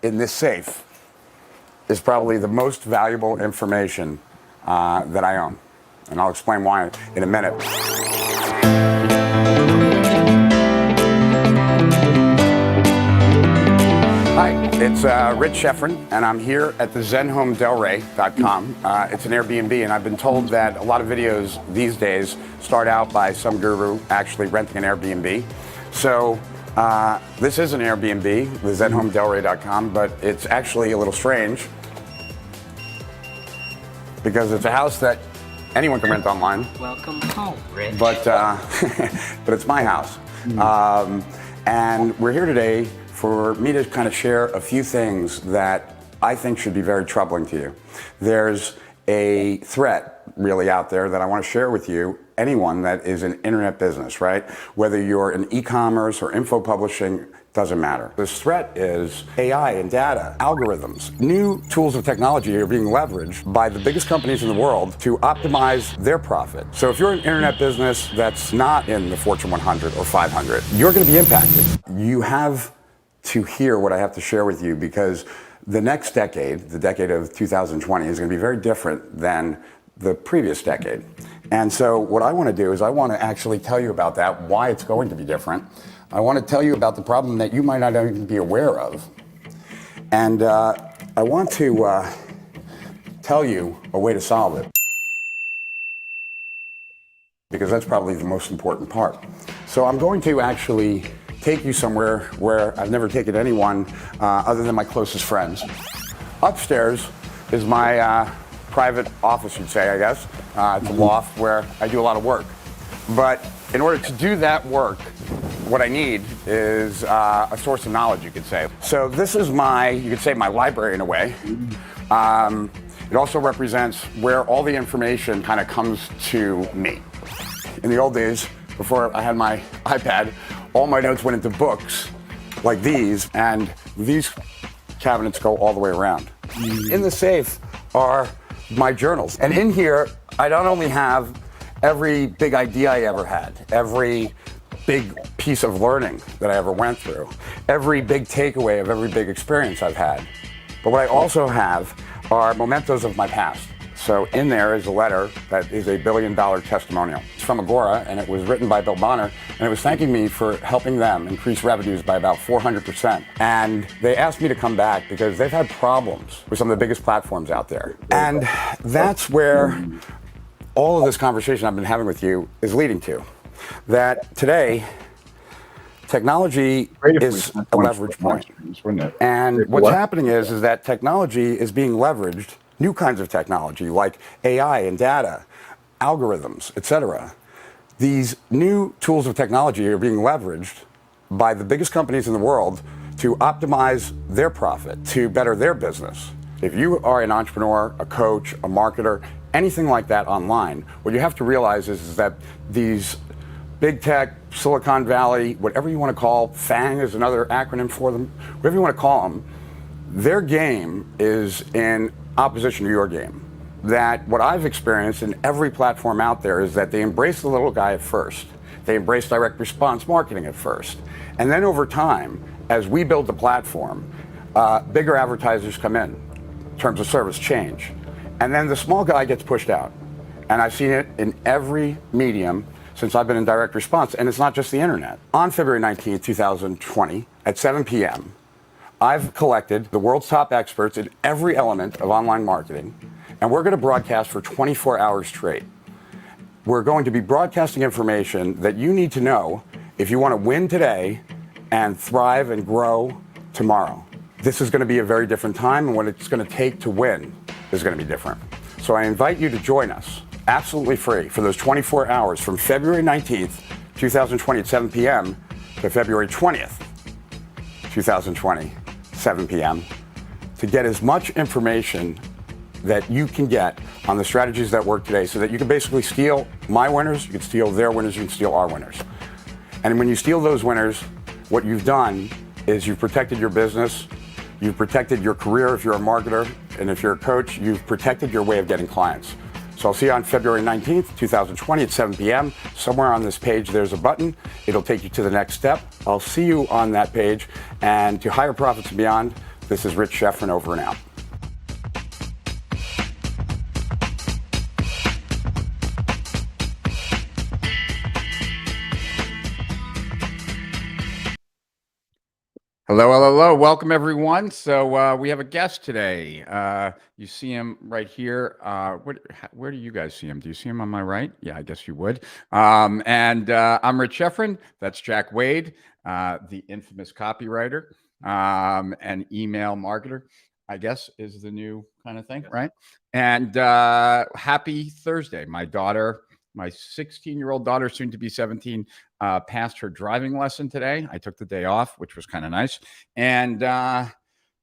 in this safe is probably the most valuable information that I own. And I'll explain why in a minute. Hi, it's Rich Schefrin, and I'm here at the zenhomedelray.com. It's an Airbnb, and I've been told that a lot of videos these days start out by some guru actually renting an Airbnb. So this is an Airbnb, the zenhomedelray.com, but it's actually a little strange because it's a house that anyone can rent online. Welcome home, Rich. But it's my house. And we're here today for me to kind of share a few things that I think should be very troubling to you. There's a threat really out there that I want to share with you, anyone that is in internet business, right? Whether you're in e-commerce or info publishing, doesn't matter. This threat is AI and data, algorithms. New tools of technology are being leveraged by the biggest companies in the world to optimize their profit. So if you're an internet business that's not in the Fortune 100 or 500, you're going to be impacted. You have to hear what I have to share with you, because the next decade, the decade of 2020, is going to be very different than the previous decade. And so what I want to do is I want to actually tell you about that, why it's going to be different. I want to tell you about the problem that you might not even be aware of. And I want to tell you a way to solve it, because that's probably the most important part. So I'm going to actually take you somewhere where I've never taken anyone other than my closest friends. Upstairs is my private office, you'd say, I guess. It's a loft where I do a lot of work. But in order to do that work, what I need is a source of knowledge, you could say. So this is you could say my library in a way. It also represents where all the information kind of comes to me. In the old days, before I had my iPad, all my notes went into books like these, and these cabinets go all the way around. In the safe are my journals. And in here, I not only have every big idea I ever had, every big piece of learning that I ever went through, every big takeaway of every big experience I've had, but what I also have are mementos of my past. So in there is a letter that is $1 billion testimonial. It's from Agora, and it was written by Bill Bonner, and it was thanking me for helping them increase revenues by about 400%. And they asked me to come back because they've had problems with some of the biggest platforms out there. And that's where all of this conversation I've been having with you is leading to. That today, technology is a leverage point. And what's happening is that technology is being leveraged. New kinds of technology like AI and data, algorithms, etc. These new tools of technology are being leveraged by the biggest companies in the world to optimize their profit, to better their business. If you are an entrepreneur, a coach, a marketer, anything like that online, what you have to realize is that these big tech, Silicon Valley, whatever you want to call, FANG is another acronym for them, whatever you want to call them, their game is in opposition to your game. That what I've experienced in every platform out there is that they embrace the little guy at first. They embrace direct response marketing at first. And then over time, as we build the platform, bigger advertisers come in terms of service change. And then the small guy gets pushed out. And I've seen it in every medium since I've been in direct response, and it's not just the internet. On February 19th, 2020, at 7 p.m., I've collected the world's top experts in every element of online marketing, and we're going to broadcast for 24 hours straight. We're going to be broadcasting information that you need to know if you want to win today and thrive and grow tomorrow. This is going to be a very different time, and what it's going to take to win is going to be different. So I invite you to join us, absolutely free, for those 24 hours from February 19th, 2020 at 7 p.m. to February 20th, 2020, 7 p.m. to get as much information that you can get on the strategies that work today, so that you can basically steal my winners, you can steal their winners, you can steal our winners. And when you steal those winners, what you've done is you've protected your business, you've protected your career if you're a marketer, and if you're a coach, you've protected your way of getting clients. So I'll see you on February 19th, 2020 at 7 p.m. Somewhere on this page, there's a button. It'll take you to the next step. I'll see you on that page. And to Higher Profits and Beyond, This is Rich Schriefer, over and out. Hello, hello, hello. Welcome, everyone. So we have a guest today. You see him right here. Where do you guys see him? Do you see him on my right? Yeah, I guess you would. I'm Rich Schriefer. That's Jack Wade, the infamous copywriter and email marketer, I guess is the new kind of thing, right? And happy Thursday. My 16-year-old daughter, soon to be 17, passed her driving lesson today. I took the day off, which was kind of nice, and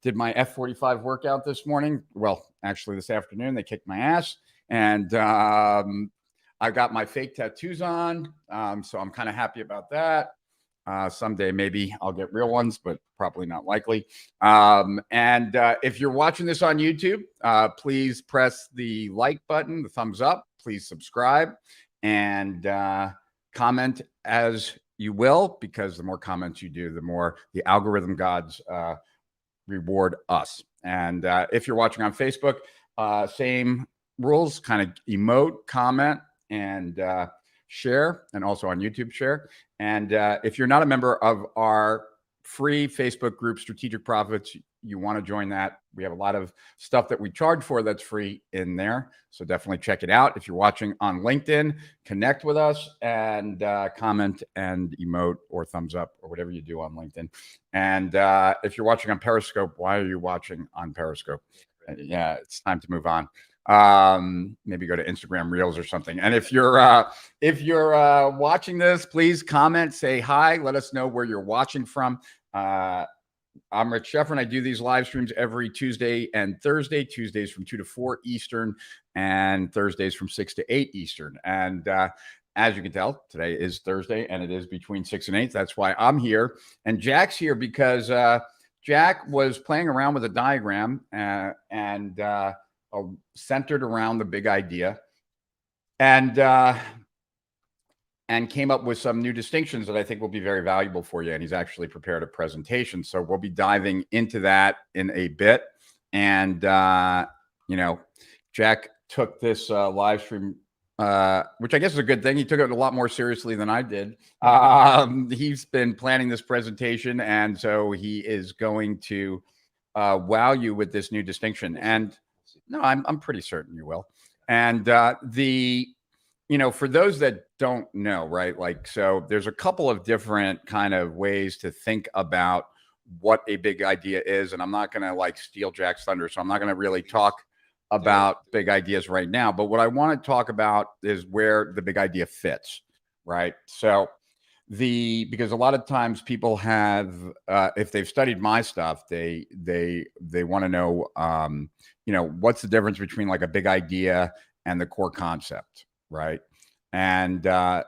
did my F45 workout this morning. Well, actually this afternoon. They kicked my ass, and I got my fake tattoos on, so I'm kind of happy about that. Someday maybe I'll get real ones, but probably not likely. If you're watching this on YouTube, please press the like button, the thumbs up. Please subscribe and comment as you will, because the more comments you do, the more the algorithm gods reward us. And if you're watching on Facebook, same rules, kind of emote, comment, and share, and also on YouTube, share. And if you're not a member of our free Facebook group, Strategic Profits, you want to join that. We have a lot of stuff that we charge for that's free in there. So definitely check it out. If you're watching on LinkedIn, connect with us and comment and emote or thumbs up or whatever you do on LinkedIn. And if you're watching on Periscope, why are you watching on Periscope? Yeah, it's time to move on. Maybe go to Instagram Reels or something. And if you're watching this, please comment, say hi, let us know where you're watching from. I'm Rich Schriefer, and I do these live streams every Tuesday and Thursday. Tuesdays from 2 to 4 Eastern, and Thursdays from 6 to 8 Eastern. And as you can tell, today is Thursday, and it is between 6 and 8. That's why I'm here. And Jack's here because Jack was playing around with a diagram centered around the big idea, and came up with some new distinctions that I think will be very valuable for you. And he's actually prepared a presentation. So we'll be diving into that in a bit. And, Jack took this live stream, which I guess is a good thing. He took it a lot more seriously than I did. He's been planning this presentation. And so he is going to wow you with this new distinction. And no, I'm pretty certain you will. And for those that don't know, right? Like, so there's a couple of different kind of ways to think about what a big idea is. And I'm not going to steal Jack's thunder. So I'm not going to really talk about big ideas right now. But what I want to talk about is where the big idea fits, right? So because a lot of times people have, if they've studied my stuff, they want to know, what's the difference between a big idea and the core concept. Right. And I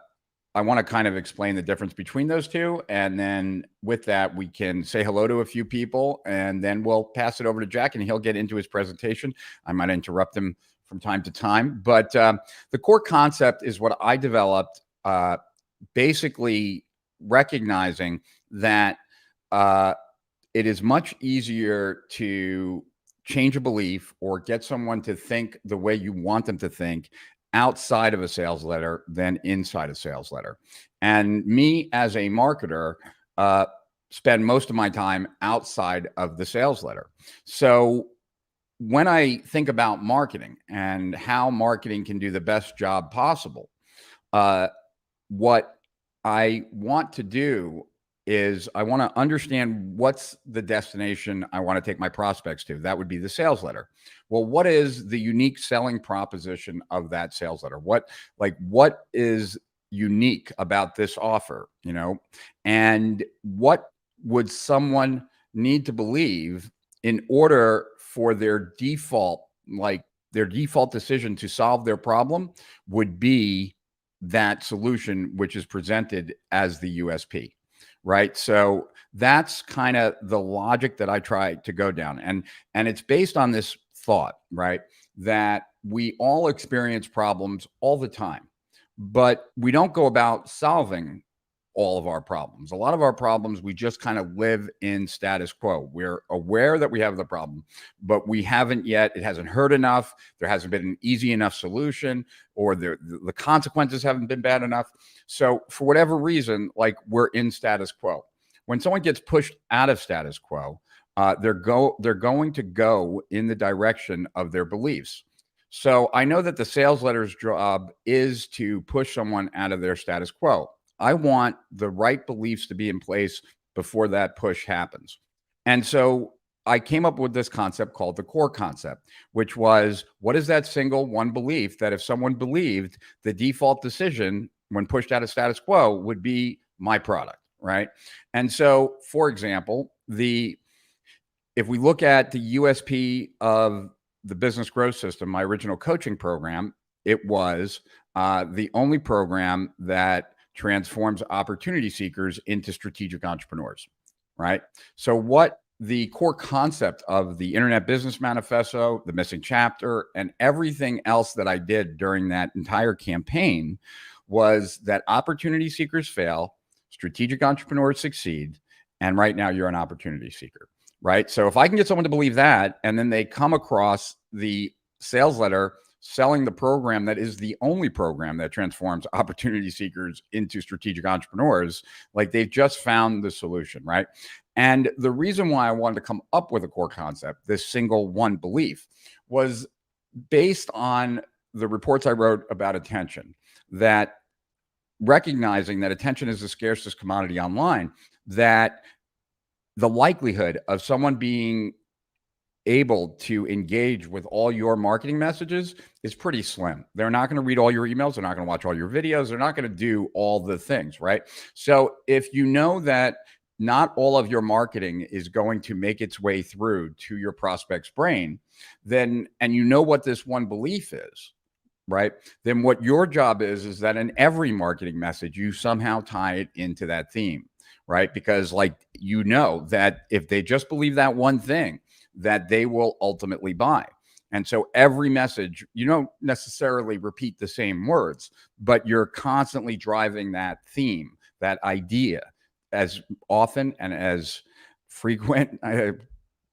want to kind of explain the difference between those two. And then with that, we can say hello to a few people, and then we'll pass it over to Jack and he'll get into his presentation. I might interrupt him from time to time, but the core concept is what I developed, basically recognizing that it is much easier to change a belief or get someone to think the way you want them to think outside of a sales letter than inside a sales letter. And me as a marketer spend most of my time outside of the sales letter. So when I think about marketing and how marketing can do the best job possible, what I want to do is I want to understand what's the destination I want to take my prospects to. That would be the sales letter. Well, what is the unique selling proposition of that sales letter? What is unique about this offer, and what would someone need to believe in order for their default decision to solve their problem would be that solution, which is presented as the USP. Right. So that's kind of the logic that I try to go down. And it's based on this thought, right, that we all experience problems all the time, but we don't go about solving all of our problems. A lot of our problems, we just kind of live in status quo. We're aware that we have the problem, but we haven't yet, it hasn't hurt enough. There hasn't been an easy enough solution, or the consequences haven't been bad enough. So for whatever reason, like, we're in status quo. When someone gets pushed out of status quo, they're going to go in the direction of their beliefs. So I know that the sales letter's job is to push someone out of their status quo. I want the right beliefs to be in place before that push happens. And so I came up with this concept called the core concept, which was, what is that single one belief that if someone believed, the default decision when pushed out of status quo would be my product, right? And so, for example, if we look at the USP of the business growth system, my original coaching program, it was the only program that transforms opportunity seekers into strategic entrepreneurs, right? So what the core concept of the Internet Business Manifesto, the missing chapter, and everything else that I did during that entire campaign was that opportunity seekers fail, strategic entrepreneurs succeed, and right now you're an opportunity seeker. Right. So if I can get someone to believe that, and then they come across the sales letter selling the program that is the only program that transforms opportunity seekers into strategic entrepreneurs, like, they've just found the solution. Right. And the reason why I wanted to come up with a core concept, this single one belief, was based on the reports I wrote about attention, that recognizing that attention is the scarcest commodity online, that the likelihood of someone being able to engage with all your marketing messages is pretty slim. They're not going to read all your emails. They're not going to watch all your videos. They're not going to do all the things, right? So if you know that not all of your marketing is going to make its way through to your prospect's brain, then, and you know what this one belief is, right? Then what your job is that in every marketing message, you somehow tie it into that theme. Right? Because, like, you know that if they just believe that one thing, that they will ultimately buy. And so every message, you don't necessarily repeat the same words, but you're constantly driving that theme, that idea, as often and as frequent,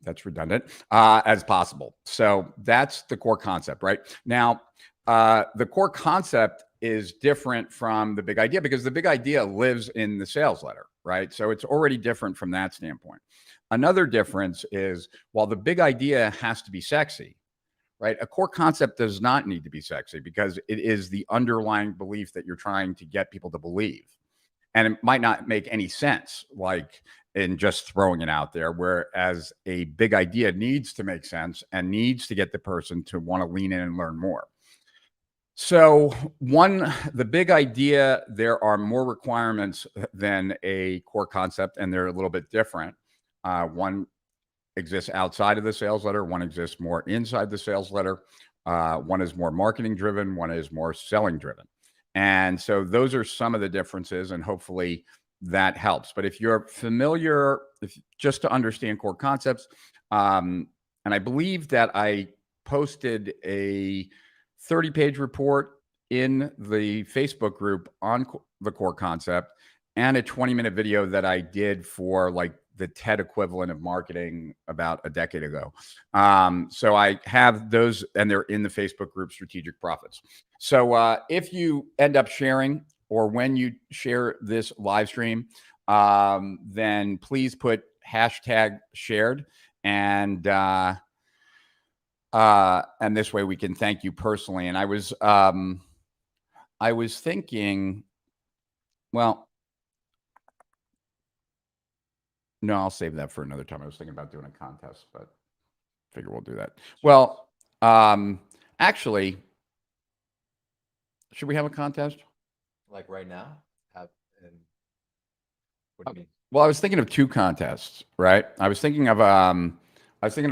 that's redundant, as possible. So that's the core concept, right? Now, the core concept is different from the big idea, because the big idea lives in the sales letter, right? So it's already different from that standpoint. Another difference is, while the big idea has to be sexy, right? A core concept does not need to be sexy, because it is the underlying belief that you're trying to get people to believe. And it might not make any sense, like, in just throwing it out there, whereas a big idea needs to make sense and needs to get the person to want to lean in and learn more. So the big idea, there are more requirements than a core concept, and they're a little bit different. One exists outside of the sales letter. One exists more inside the sales letter. One is more marketing driven. One is more selling driven. And so those are some of the differences, and hopefully that helps. But if you're familiar, just to understand core concepts, and I believe that I posted a 30-page report in the Facebook group on the core concept, and a 20-minute video that I did for, like, the TED equivalent of marketing about a decade ago. So I have those, and they're in the Facebook group Strategic Profits. So if you end up sharing, or when you share this live stream, then please put #shared, and this way we can thank you personally. And I was thinking, well, no, I'll save that for another time. I was thinking about doing a contest, but figure we'll do that. Well, actually, should we have a contest? Like right now? What do you mean? Well, I was thinking of two contests, right? I was thinking of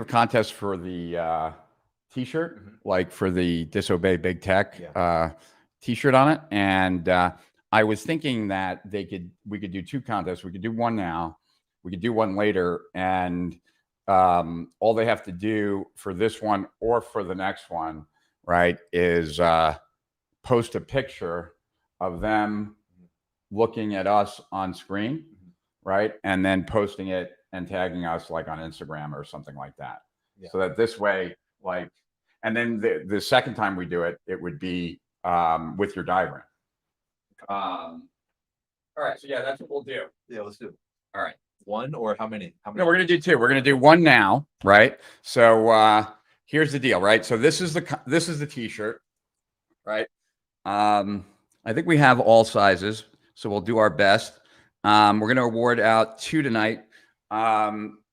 contests for the T-shirt, like for the Disobey Big Tech T-shirt on it, and I was thinking that we could do two contests. We could do one now. We could do one later, and all they have to do for this one or for the next one, right, is post a picture of them looking at us on screen, Mhm. right? And then posting it and tagging us like on Instagram or something like that. Yeah. So that this way, like, and then the second time we do it, it would be with your diagram. All right. So yeah, that's what we'll do. Yeah, let's do it. All right. One or how many? How many? No, we're going to do two. We're going to do one now, right? So here's the deal, right? So this is the t-shirt, right? I think we have all sizes, so we'll do our best. We're going to award out 2 tonight.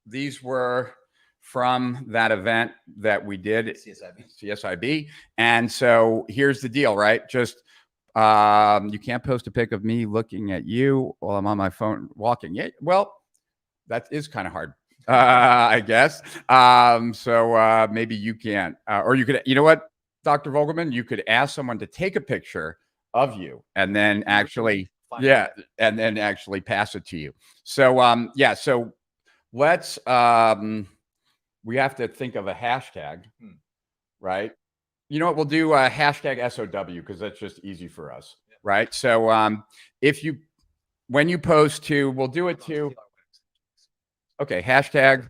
These were from that event that we did, CSIB. And so here's the deal, right? Just you can't post a pic of me looking at you while I'm on my phone walking. Yeah, well, that is kind of hard, I guess. So maybe you can't, or you could, you know what, Dr. Vogelman, you could ask someone to take a picture of you and then actually, and then actually pass it to you. So, yeah, so let's, we have to think of a hashtag, right? You know what, we'll do a hashtag SOW because that's just easy for us, right? So if you, when you post to, we'll do it to, okay, hashtag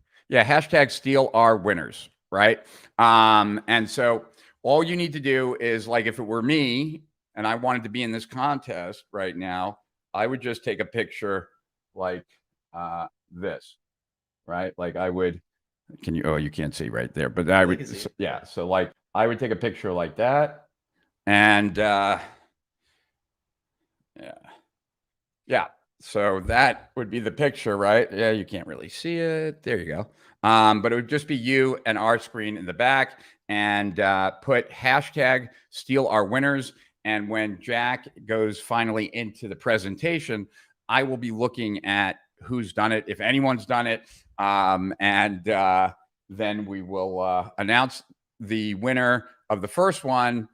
steal our winners, right? And so all you need to do is, like, if it were me and I wanted to be in this contest right now, I would just take a picture like this, right? Like I would, can you, oh, you can't see right there, but I would, yeah. So like I would take a picture like that and yeah. So that would be the picture, right? Yeah, you can't really see it. There you go. But it would just be you and our screen in the back, and put hashtag steal our winners. And when Jack goes finally into the presentation, I will be looking at who's done it, if anyone's done it. And then we will announce the winner of the first one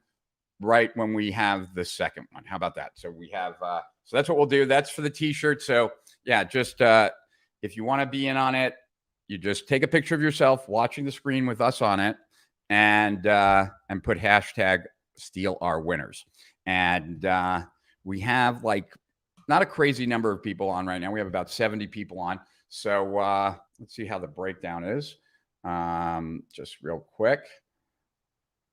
right when we have the second one. How about that? So we have, so that's what we'll do. That's for the t-shirt. So yeah, just if you want to be in on it, you just take a picture of yourself watching the screen with us on it, and put hashtag steal our winners. And we have like not a crazy number of people on right now. We have about 70 people on. So let's see how the breakdown is. Just real quick.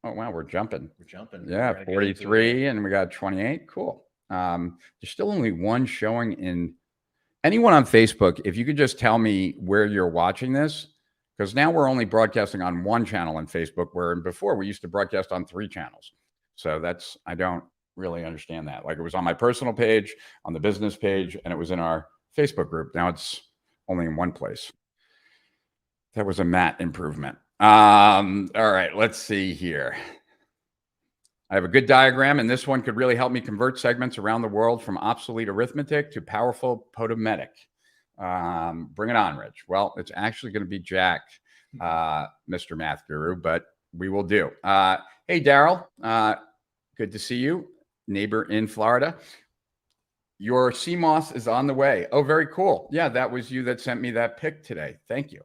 Oh, wow, we're jumping. We're jumping. Yeah, 43, and we got 28. Cool. There's still only one showing in. Anyone on Facebook, if you could just tell me where you're watching this, because now we're only broadcasting on one channel on Facebook, where before we used to broadcast on 3 channels. So that's, I don't really understand that. Like, it was on my personal page, on the business page, and it was in our Facebook group. Now it's only in one place. That was a Matt improvement. All right, let's see here. I have a good diagram, and this one could really help me convert segments around the world from obsolete arithmetic to powerful podometic. Bring it on, Rich. Well, it's actually going to be Jack, Mr. Math Guru, but we will do. Hey, Daryl, good to see you, neighbor in Florida. Your CMOS is on the way. Oh, very cool. Yeah, that was you that sent me that pic today. Thank you.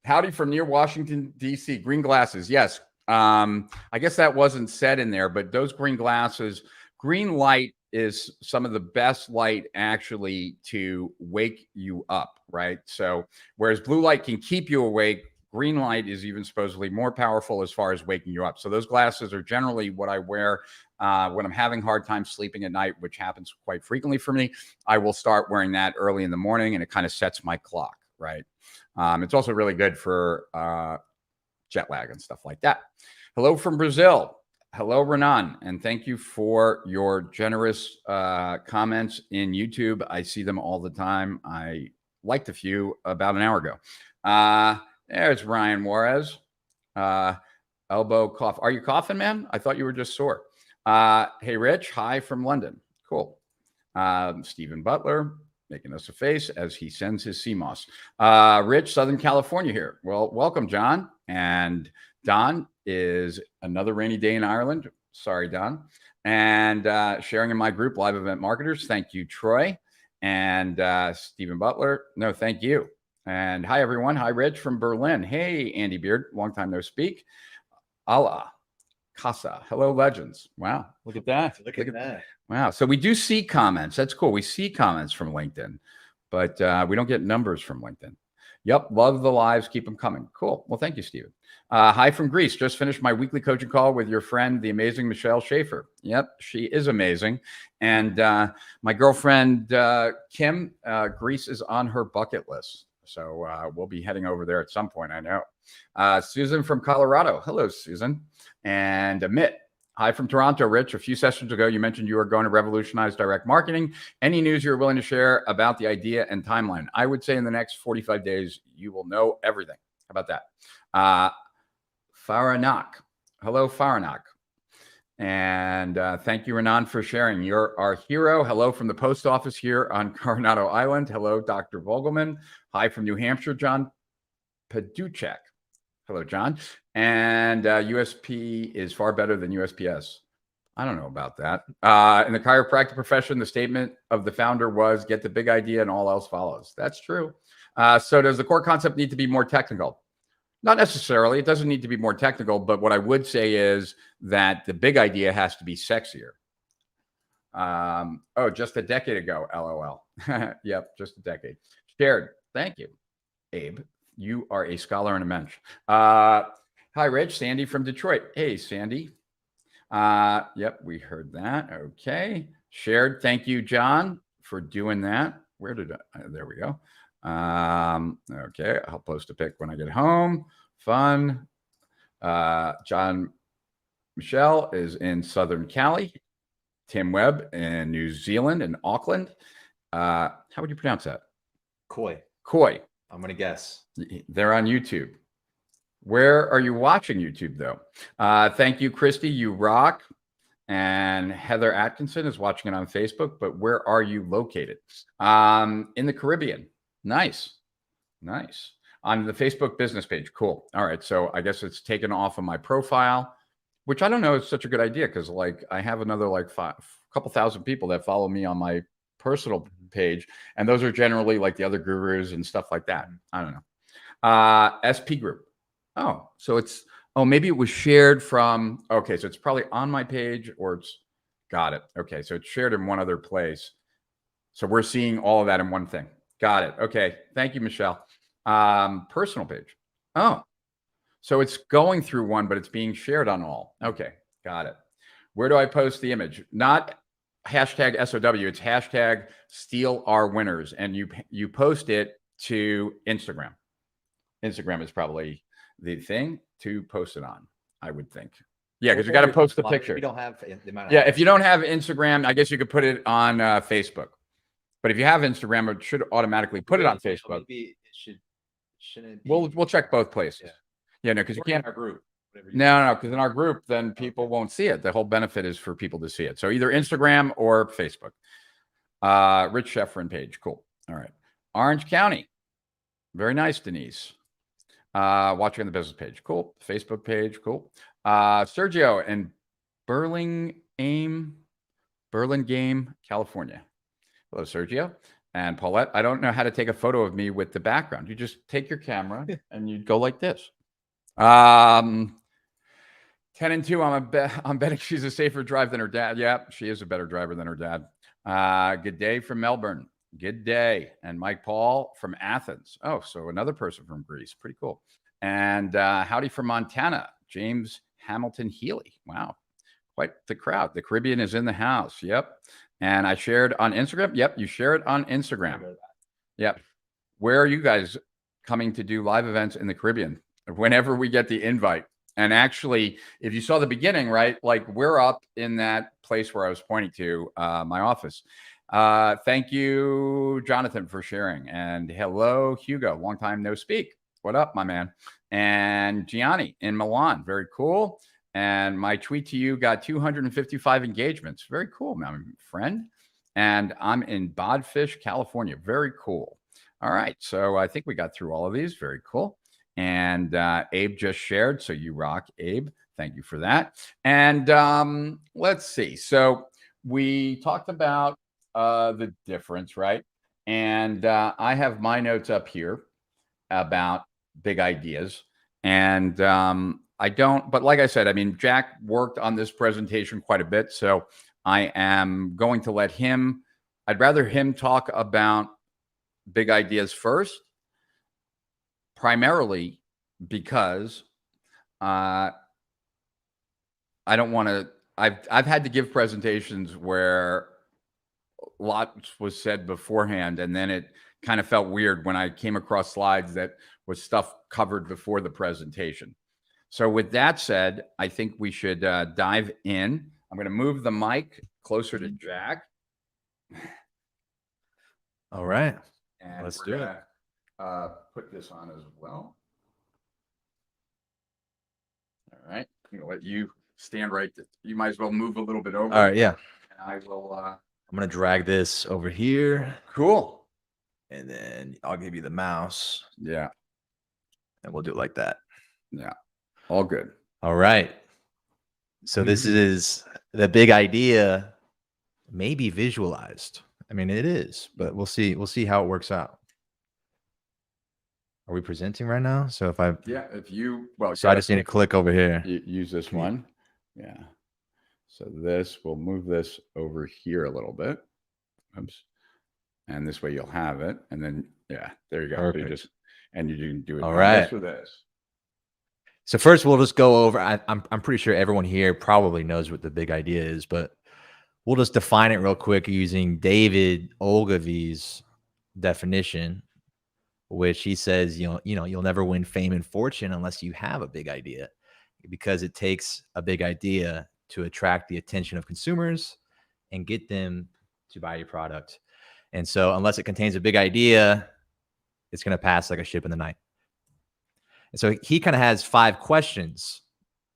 Howdy from near Washington, D.C. Green glasses. Yes. I guess that wasn't said in there, but those green glasses, green light is some of the best light actually to wake you up, right? So whereas blue light can keep you awake, green light is even supposedly more powerful as far as waking you up. So those glasses are generally what I wear when I'm having a hard time sleeping at night, which happens quite frequently for me. I will start wearing that early in the morning, and it kind of sets my clock, right? It's also really good for jet lag and stuff like that. Hello from Brazil. Hello, Renan. And thank you for your generous comments in YouTube. I see them all the time. I liked a few about an hour ago. There's Ryan Juarez. Elbow cough. Are you coughing, man? I thought you were just sore. Hey, Rich. Hi from London. Cool. Stephen Butler making us a face as he sends his CMOS. Rich, Southern California here. Well, welcome, John. And Don is another rainy day in Ireland. Sorry, Don. And sharing in my group, Live Event Marketers. Thank you, Troy. And Stephen Butler. No, thank you. And hi, everyone. Hi, Rich from Berlin. Hey, Andy Beard. Long time no speak. Allah. Casa. Hello, legends. Wow. Look at that. Look at that. Wow. So we do see comments. That's cool. We see comments from LinkedIn, but we don't get numbers from LinkedIn. Yep. Love the lives. Keep them coming. Cool. Well, thank you, Steven. Hi from Greece. Just finished my weekly coaching call with your friend, the amazing Michelle Schriefer. Yep. She is amazing. And my girlfriend, Kim, Greece is on her bucket list. So we'll be heading over there at some point, I know. Susan from Colorado. Hello, Susan. And Amit. Hi from Toronto, Rich. A few sessions ago, you mentioned you are going to revolutionize direct marketing. Any news you're willing to share about the idea and timeline? I would say in the next 45 days, you will know everything. How about that? Faranak. Hello, Faranak. And thank you, Renan, for sharing. You're our hero. Hello from the post office here on Coronado Island. Hello, Dr. Vogelman. Hi from New Hampshire, John Paduchek. Hello, John. And USP is far better than USPS. I don't know about that. In the chiropractic profession, the statement of the founder was, get the big idea and all else follows. That's true. So does the core concept need to be more technical? Not necessarily. It doesn't need to be more technical, but what I would say is that the big idea has to be sexier. Oh, just a decade ago, LOL. Yep, just a decade. Shared. Thank you, Abe. You are a scholar and a mensch. Hi, Rich. Sandy from Detroit. Hey, Sandy. Yep, we heard that. Okay. Shared. Thank you, John, for doing that. Where did there we go. Okay, I'll post a pic when I get home. Fun. John Michelle is in Southern Cali. Tim Webb in New Zealand in Auckland. How would you pronounce that? Koi. I'm going to guess. They're on YouTube. Where are you watching YouTube, though? Thank you, Christy. You rock. And Heather Atkinson is watching it on Facebook. But where are you located? In the Caribbean. Nice. On the Facebook business page. Cool. All right. So I guess it's taken off of my profile, which I don't know is such a good idea because like I have another like couple thousand people that follow me on my personal page. And those are generally like the other gurus and stuff like that. I don't know. SP group. Oh, so it's, maybe it was shared from, okay. So it's probably on my page or it's got it. Okay. So it's shared in one other place. So we're seeing all of that in one thing. Got it. Okay. Thank you, Michelle. Personal page. Oh, so it's going through one, but it's being shared on all. Okay. Got it. Where do I post the image? Not hashtag SOW. It's hashtag steal our winners. And you post it to Instagram. Instagram is probably the thing to post it on, I would think. Yeah, because you got to post the picture. We don't have the amount of if you don't have Instagram, I guess you could put it on Facebook. But if you have Instagram, it should automatically put it on Facebook. Maybe it shouldn't be. We'll check both places. Yeah, no, because you can't. Our group. No, because in our group, then people won't see it. The whole benefit is for people to see it. So either Instagram or Facebook. Rich Sheffrin page. Cool. All right. Orange County. Very nice, Denise. Watching on the business page. Cool. Facebook page. Cool. Sergio in Burlingame, California. Hello, Sergio. And Paulette, I don't know how to take a photo of me with the background. You just take your camera and you go like this. 10 and 2. I'm betting she's a safer drive than her dad. Yeah, she is a better driver than her dad. Good day from Melbourne. Good day. And Mike Paul from Athens. Oh, so another person from Greece. Pretty cool. And howdy from Montana. James Hamilton Healy. Wow. Quite the crowd. The Caribbean is in the house. Yep. And I shared on Instagram. Yep. You share it on Instagram. Yep. Where are you guys coming to do live events in the Caribbean? Whenever we get the invite. And actually, if you saw the beginning, right, like we're up in that place where I was pointing to, my office. Thank you, Jonathan, for sharing. And hello, Hugo. Long time no speak. What up, my man? And Gianni in Milan. Very cool. And my tweet to you got 255 engagements. Very cool, my friend. And I'm in Bodfish, California. Very cool. All right. So I think we got through all of these. Very cool. And Abe just shared. So you rock, Abe. Thank you for that. And let's see. So we talked about the difference, right? And I have my notes up here about big ideas. And I don't, but like I said, I mean, Jack worked on this presentation quite a bit, so I am going to let him, I'd rather him talk about big ideas first, primarily because I don't want to, I've had to give presentations where lots was said beforehand, and then it kind of felt weird when I came across slides that was stuff covered before the presentation. So with that said, I think we should dive in. I'm going to move the mic closer to Jack. All right. And Let's we're do it. gonna put this on as well. All right. I'm going to let you stand right there. You might as well move a little bit over. All right. Yeah. And I will. I'm going to drag this over here, Cool. and then I'll give you the mouse, Yeah. and we'll do it like that. Yeah. All good. All right. So this is the big idea, maybe visualized. I mean, it is, but we'll see. We'll see how it works out. Are we presenting right now? So if I, Yeah. If you, well, so I just need to click over here. use this one. Yeah. So this, we'll move this over here a little bit. Oops. And this way you'll have it. And then, yeah, there you go. Perfect. You and you can do it. All right. This or this. So first, we'll just go over. I'm pretty sure everyone here probably knows what the big idea is, but we'll just define it real quick using David Ogilvy's definition, which he says, you'll never win fame and fortune unless you have a big idea, because it takes a big idea to attract the attention of consumers and get them to buy your product. And so unless it contains a big idea, it's going to pass like a ship in the night. And so he kind of has 5 questions.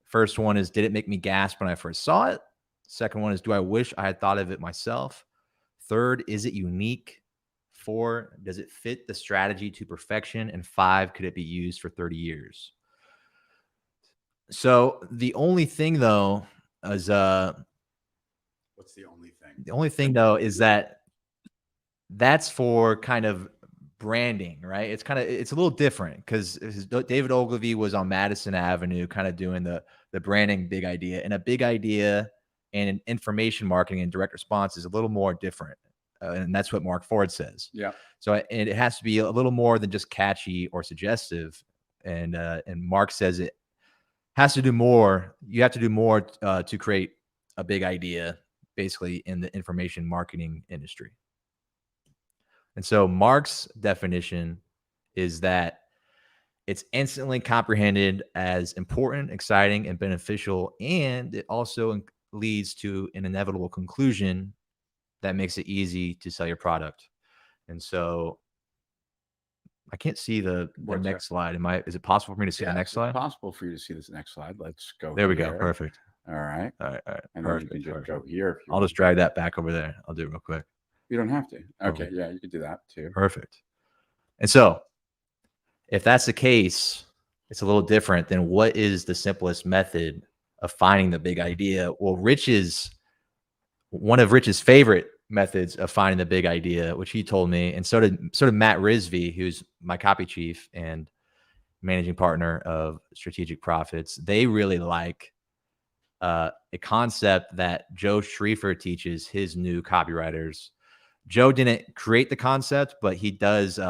First one is, did it make me gasp when I first saw it? Second one is, do I wish I had thought of it myself? Third, is it unique? 4, does it fit the strategy to perfection? And 5, could it be used for 30 years? So the only thing though is What's the only thing? the only thing though is that that's for kind of branding, right? It's a little different because David Ogilvy was on Madison Avenue kind of doing the branding big idea, and a big idea and information marketing and direct response is a little more different. And that's what Mark Ford says. Yeah. So and it has to be a little more than just catchy or suggestive. And Mark says it has to do more. You have to do more to create a big idea, basically in the information marketing industry. And so Mark's definition is that it's instantly comprehended as important, exciting, and beneficial. And it also leads to an inevitable conclusion that makes it easy to sell your product. And so I can't see the next slide. Is it possible for me to see the next slide? It's possible for you to see this next slide. Let's go. There we go. Perfect. All right. All right. And Perfect. then you can just go here. I'll just drag that back over there. I'll do it real quick. You don't have to. Okay. Yeah, you can do that too. Perfect. And so if that's the case, it's a little different than what is the simplest method of finding the big idea. Well, one of Rich's favorite methods of finding the big idea, which he told me, and so did Matt Risby, who's my copy chief and managing partner of Strategic Profits. They really like a concept that Joe Schriefer teaches his new copywriters. Joe didn't create the concept, but he does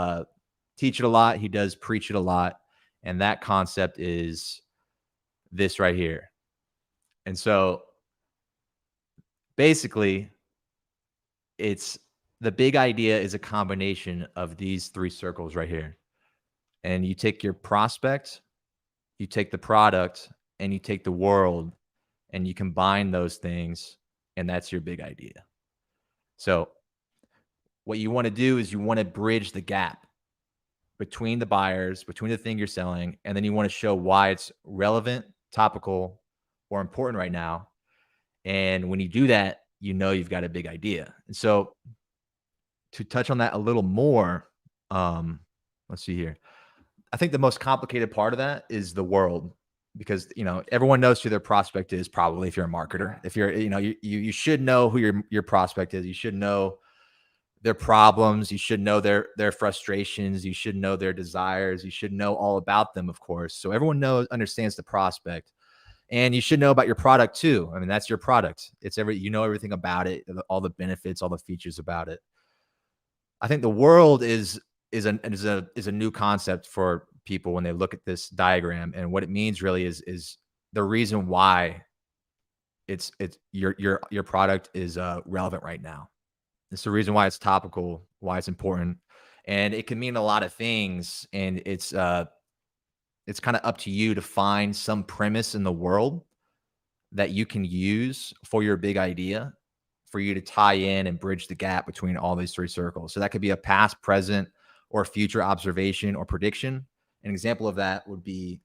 teach it a lot. He does preach it a lot. And that concept is this right here. And so basically, it's the big idea is a combination of these 3 circles right here. And you take your prospect, you take the product, and you take the world, and you combine those things, and that's your big idea. So what you want to do is you want to bridge the gap between the buyers, between the thing you're selling, and then you want to show why it's relevant, topical, or important right now. And when you do that, you've got a big idea. And so to touch on that a little more, let's see here. I think the most complicated part of that is the world, because, everyone knows who their prospect is, probably, if you're a marketer. If you're, you should know who your prospect is. You should know their problems. You should know their frustrations. You should know their desires. You should know all about them, of course. So everyone understands the prospect. And you should know about your product too. I mean, that's your product. You know everything about it, all the benefits, all the features about it. I think the world is a new concept for people when they look at this diagram, and what it means really is the reason why your product is relevant right now. It's the reason why it's topical, why it's important, and it can mean a lot of things. And it's kind of up to you to find some premise in the world that you can use for your big idea, for you to tie in and bridge the gap between all these three circles. So that could be a past, present, or future observation or prediction. An example of that would be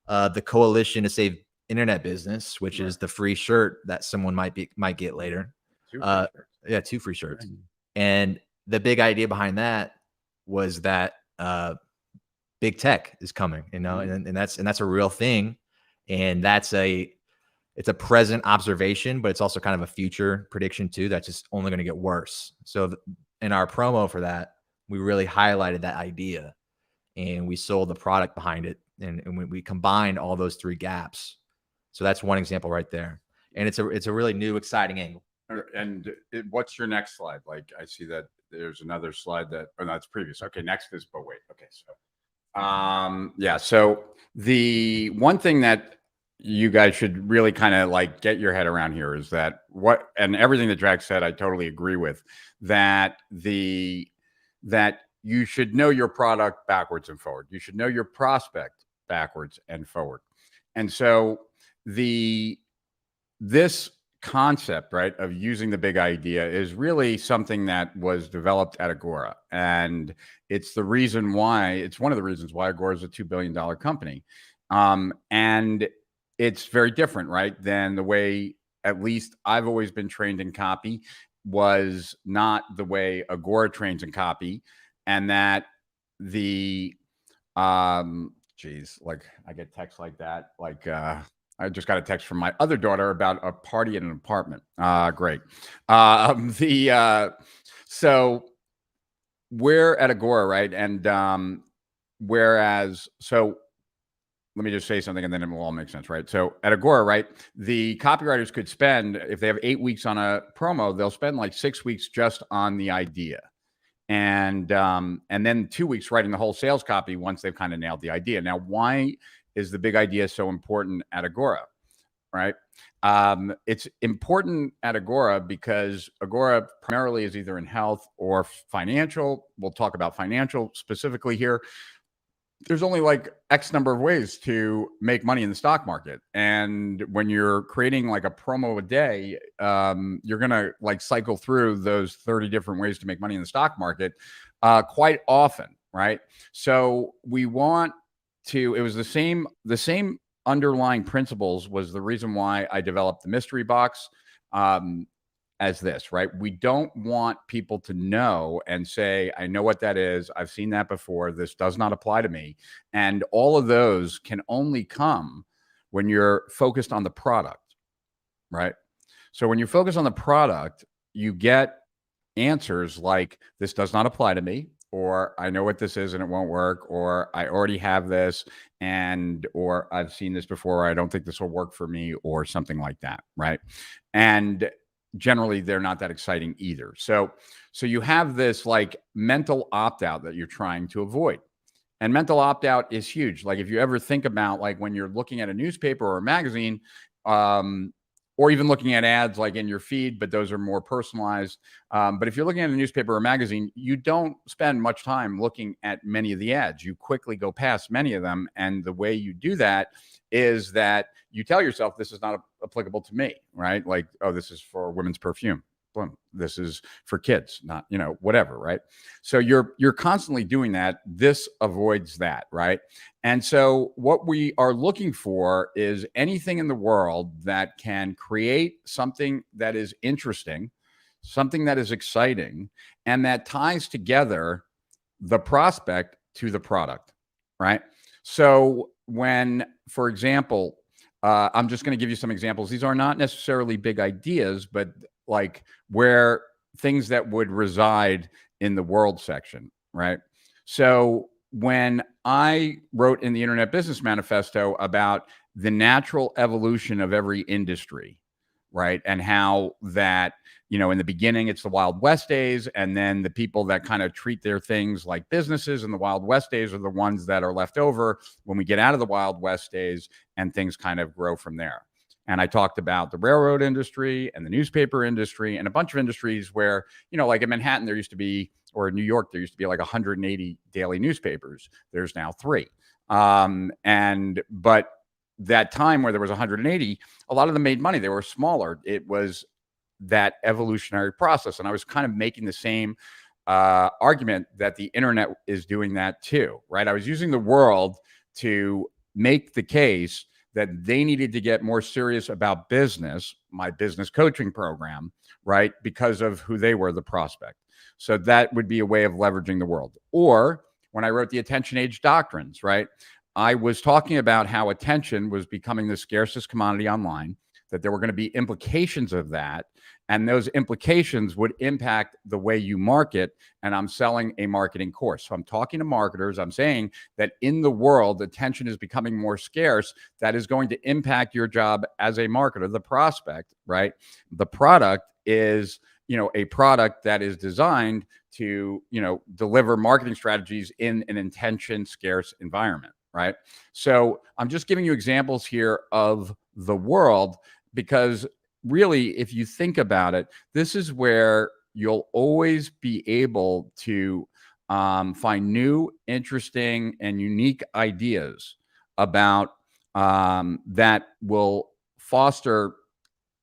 the Coalition to Save Internet Business, which is the free shirt that someone might get later. 2 free shirts. Yeah, 2 free shirts. And the big idea behind that was that big tech is coming, you know, and that's a real thing. And it's a present observation, but it's also kind of a future prediction too. That's just only going to get worse. So in our promo for that, we really highlighted that idea, and we sold the product behind it. And we combined all those 3 gaps. So that's one example right there. And it's a really new, exciting angle. And what's your next slide? Like, I see that there's another slide that's previous. Okay, next is, but wait. Okay, so, yeah. So the one thing that you guys should really kind of like get your head around here is that and everything that Jack said, I totally agree with, that you should know your product backwards and forward. You should know your prospect backwards and forward. And so this concept, right, of using the big idea is really something that was developed at Agora. And it's one of the reasons why Agora is a $2 billion company. And it's very different, right, than the way, at least I've always been trained in copy, was not the way Agora trains in copy. And that like I get texts like that, like I just got a text from my other daughter about a party at an apartment. Great. So we're at Agora, right? And so let me just say something and then it will all make sense, right? So at Agora, right, the copywriters could spend, if they have 8 weeks on a promo, they'll spend like 6 weeks just on the idea. And then 2 weeks writing the whole sales copy once they've kind of nailed the idea. Now, why is the big idea so important at Agora, right? It's important at Agora because Agora primarily is either in health or financial. We'll talk about financial specifically here. There's only like X number of ways to make money in the stock market. And when you're creating like a promo a day, you're going to like cycle through those 30 different ways to make money in the stock market quite often, right? So it was the same underlying principles was the reason why I developed the mystery box as this, right? We don't want people to know and say, I know what that is. I've seen that before. This does not apply to me. And all of those can only come when you're focused on the product, right? So when you focus on the product, you get answers like, this does not apply to me, or I know what this is and it won't work, or I already have this, or I've seen this before, or I don't think this will work for me, or something like that, right? And generally they're not that exciting either. So you have this like mental opt-out that you're trying to avoid. And mental opt-out is huge. Like if you ever think about like when you're looking at a newspaper or a magazine, or even looking at ads like in your feed, but those are more personalized. But if you're looking at a newspaper or a magazine, you don't spend much time looking at many of the ads. You quickly go past many of them. And the way you do that is that you tell yourself, this is not applicable to me, right? Like, oh, this is for women's perfume. Boom. This is for kids, not, whatever, right? So you're constantly doing that. This avoids that, right? And so what we are looking for is anything in the world that can create something that is interesting, something that is exciting, and that ties together the prospect to the product, right? So when, for example, I'm just going to give you some examples. These are not necessarily big ideas, but like where things that would reside in the world section, right? So when I wrote in the Internet Business Manifesto about the natural evolution of every industry, right? And how that, in the beginning, it's the Wild West days. And then the people that kind of treat their things like businesses in the Wild West days are the ones that are left over when we get out of the Wild West days, and things kind of grow from there. And I talked about the railroad industry and the newspaper industry and a bunch of industries where, like in Manhattan, there used to be, or in New York, there used to be like 180 daily newspapers. There's now 3. But that time where there was 180, a lot of them made money. They were smaller. It was that evolutionary process. And I was kind of making the same argument that the internet is doing that too, right? I was using the world to make the case that they needed to get more serious about business, my business coaching program, right? Because of who they were, the prospect. So that would be a way of leveraging the world. Or when I wrote the attention age doctrines, right? I was talking about how attention was becoming the scarcest commodity online, that there were going to be implications of that. And those implications would impact the way you market. And I'm selling a marketing course. So I'm talking to marketers. I'm saying that in the world, attention is becoming more scarce. That is going to impact your job as a marketer, the prospect, right? The product is, a product that is designed to, deliver marketing strategies in an attention scarce environment, right? So I'm just giving you examples here of the world, because really, if you think about it, this is where you'll always be able to find new, interesting, and unique ideas about that will foster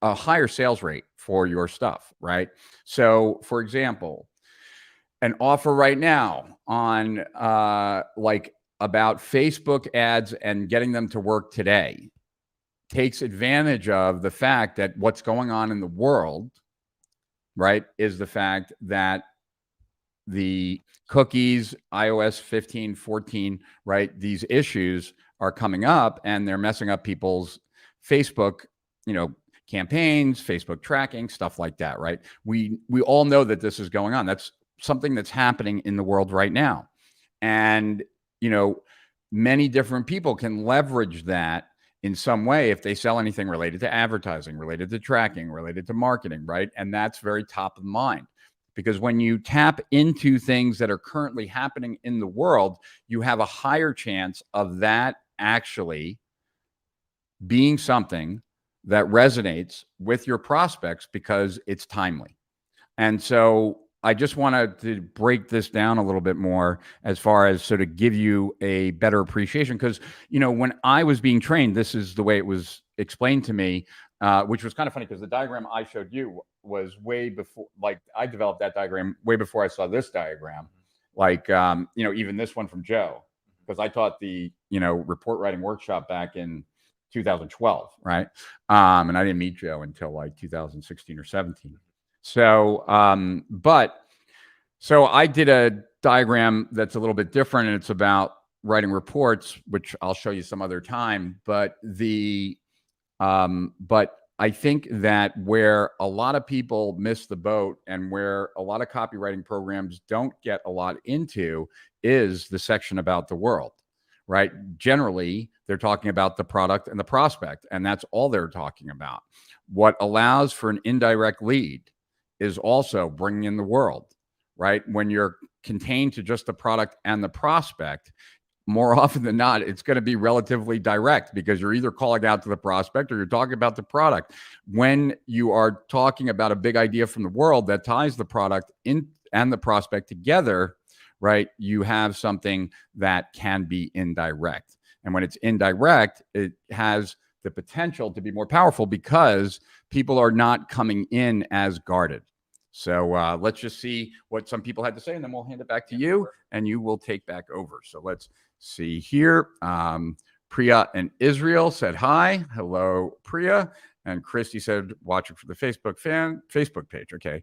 a higher sales rate for your stuff, right? So, for example, an offer right now on about Facebook ads and getting them to work today takes advantage of the fact that what's going on in the world, right, is the fact that the cookies, iOS 15, 14, right, these issues are coming up and they're messing up people's Facebook, campaigns, Facebook tracking, stuff like that, right? We all know that this is going on. That's something that's happening in the world right now. And, many different people can leverage that in some way if they sell anything related to advertising, related to tracking, related to marketing, right? And that's very top of mind, because when you tap into things that are currently happening in the world, you have a higher chance of that actually being something that resonates with your prospects because it's timely. And so I just wanted to break this down a little bit more as far as sort of give you a better appreciation. Because, when I was being trained, this is the way it was explained to me, which was kind of funny because the diagram I showed you was way before, I developed that diagram way before I saw this diagram. Even this one from Joe, because I taught the, report writing workshop back in 2012, right? And I didn't meet Joe until 2016 or 17. So I did a diagram that's a little bit different, and it's about writing reports, which I'll show you some other time. But I think that where a lot of people miss the boat and where a lot of copywriting programs don't get a lot into is the section about the world, right? Generally, they're talking about the product and the prospect, and that's all they're talking about. What allows for an indirect lead is also bringing in the world, right? When you're contained to just the product and the prospect, more often than not, it's going to be relatively direct because you're either calling out to the prospect or you're talking about the product. When you are talking about a big idea from the world that ties the product in and the prospect together, right, you have something that can be indirect. And when it's indirect, it has the potential to be more powerful because people are not coming in as guarded. So let's just see what some people had to say, and then we'll hand it back to you, and you will take back over. So let's see here. Priya and Israel said hi. Hello, Priya. And Christy said, watching for the Facebook page. Okay,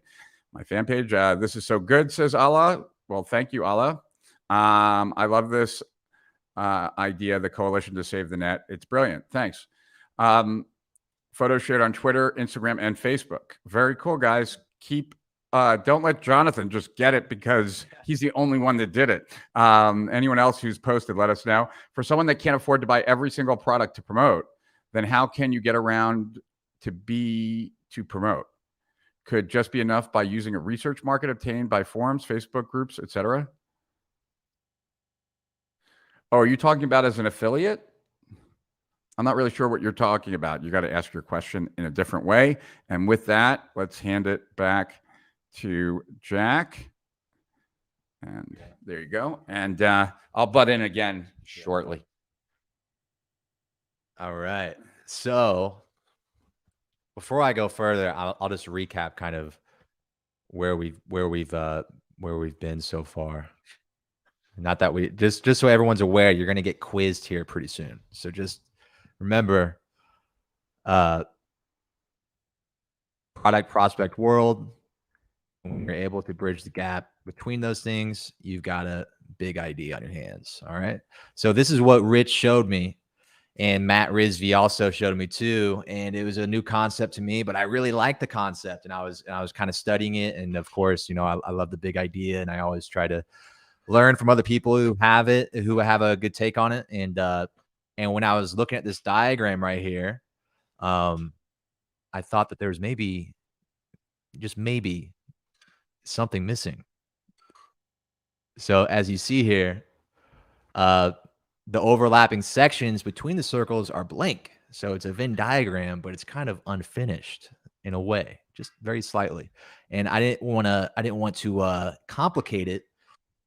my fan page. This is so good, says Allah. Well, thank you, Allah. I love this idea, the coalition to save the net. It's brilliant. Thanks. Photos shared on Twitter, Instagram, and Facebook. Very cool, guys. Keep don't let Jonathan just get it because he's the only one that did it. Anyone else who's posted, let us know. For someone that can't afford to buy every single product to promote, then how can you get around to promote? Could just be enough by using a research market obtained by forums, Facebook groups, etc. Oh, are you talking about as an affiliate? I'm not really sure what you're talking about. You got to ask your question in a different way. And with that, let's hand it back to Jack. And there you go. And I'll butt in again shortly. All right. So before I go further, I'll just recap kind of where we've been so far. Not that we just so everyone's aware, you're going to get quizzed here pretty soon. So just remember, product prospect world. When you're able to bridge the gap between those things, you've got a big idea on your hands. All right. So this is what Rich showed me. And Matt Rizvi also showed me too. And it was a new concept to me, but I really liked the concept. And I was kind of studying it. And of course, I love the big idea. And I always try to learn from other people who have it, who have a good take on it. And when I was looking at this diagram right here, I thought that there was maybe something missing. So as you see here, the overlapping sections between the circles are blank. So it's a Venn diagram, but it's kind of unfinished in a way, just very slightly. And I didn't want to complicate it,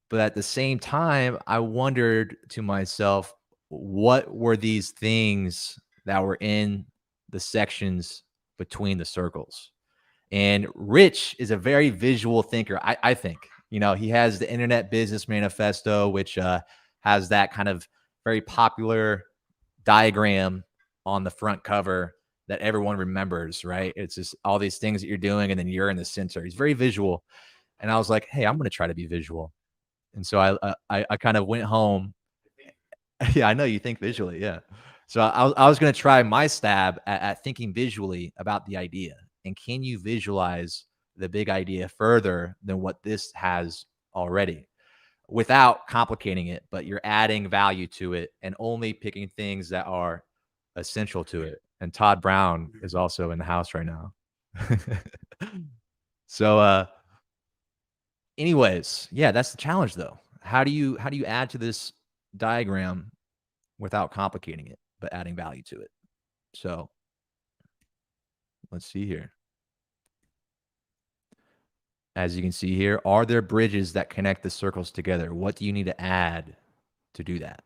but at the same time, I wondered to myself, what were these things that were in the sections between the circles? And Rich is a very visual thinker, I think. He has the Internet Business Manifesto, which has that kind of very popular diagram on the front cover that everyone remembers, right? It's just all these things that you're doing, and then you're in the center. He's very visual. And I was like, hey, I'm going to try to be visual. And so I kind of went home. Yeah, I know you think visually. Yeah. So I was going to try my stab at thinking visually about the idea. And can you visualize the big idea further than what this has already without complicating it, but you're adding value to it and only picking things that are essential to it. And Todd Brown is also in the house right now. So, anyways, yeah, that's the challenge though. How do you add to this diagram without complicating it, but adding value to it? So let's see here. As you can see here, are there bridges that connect the circles together? What do you need to add to do that?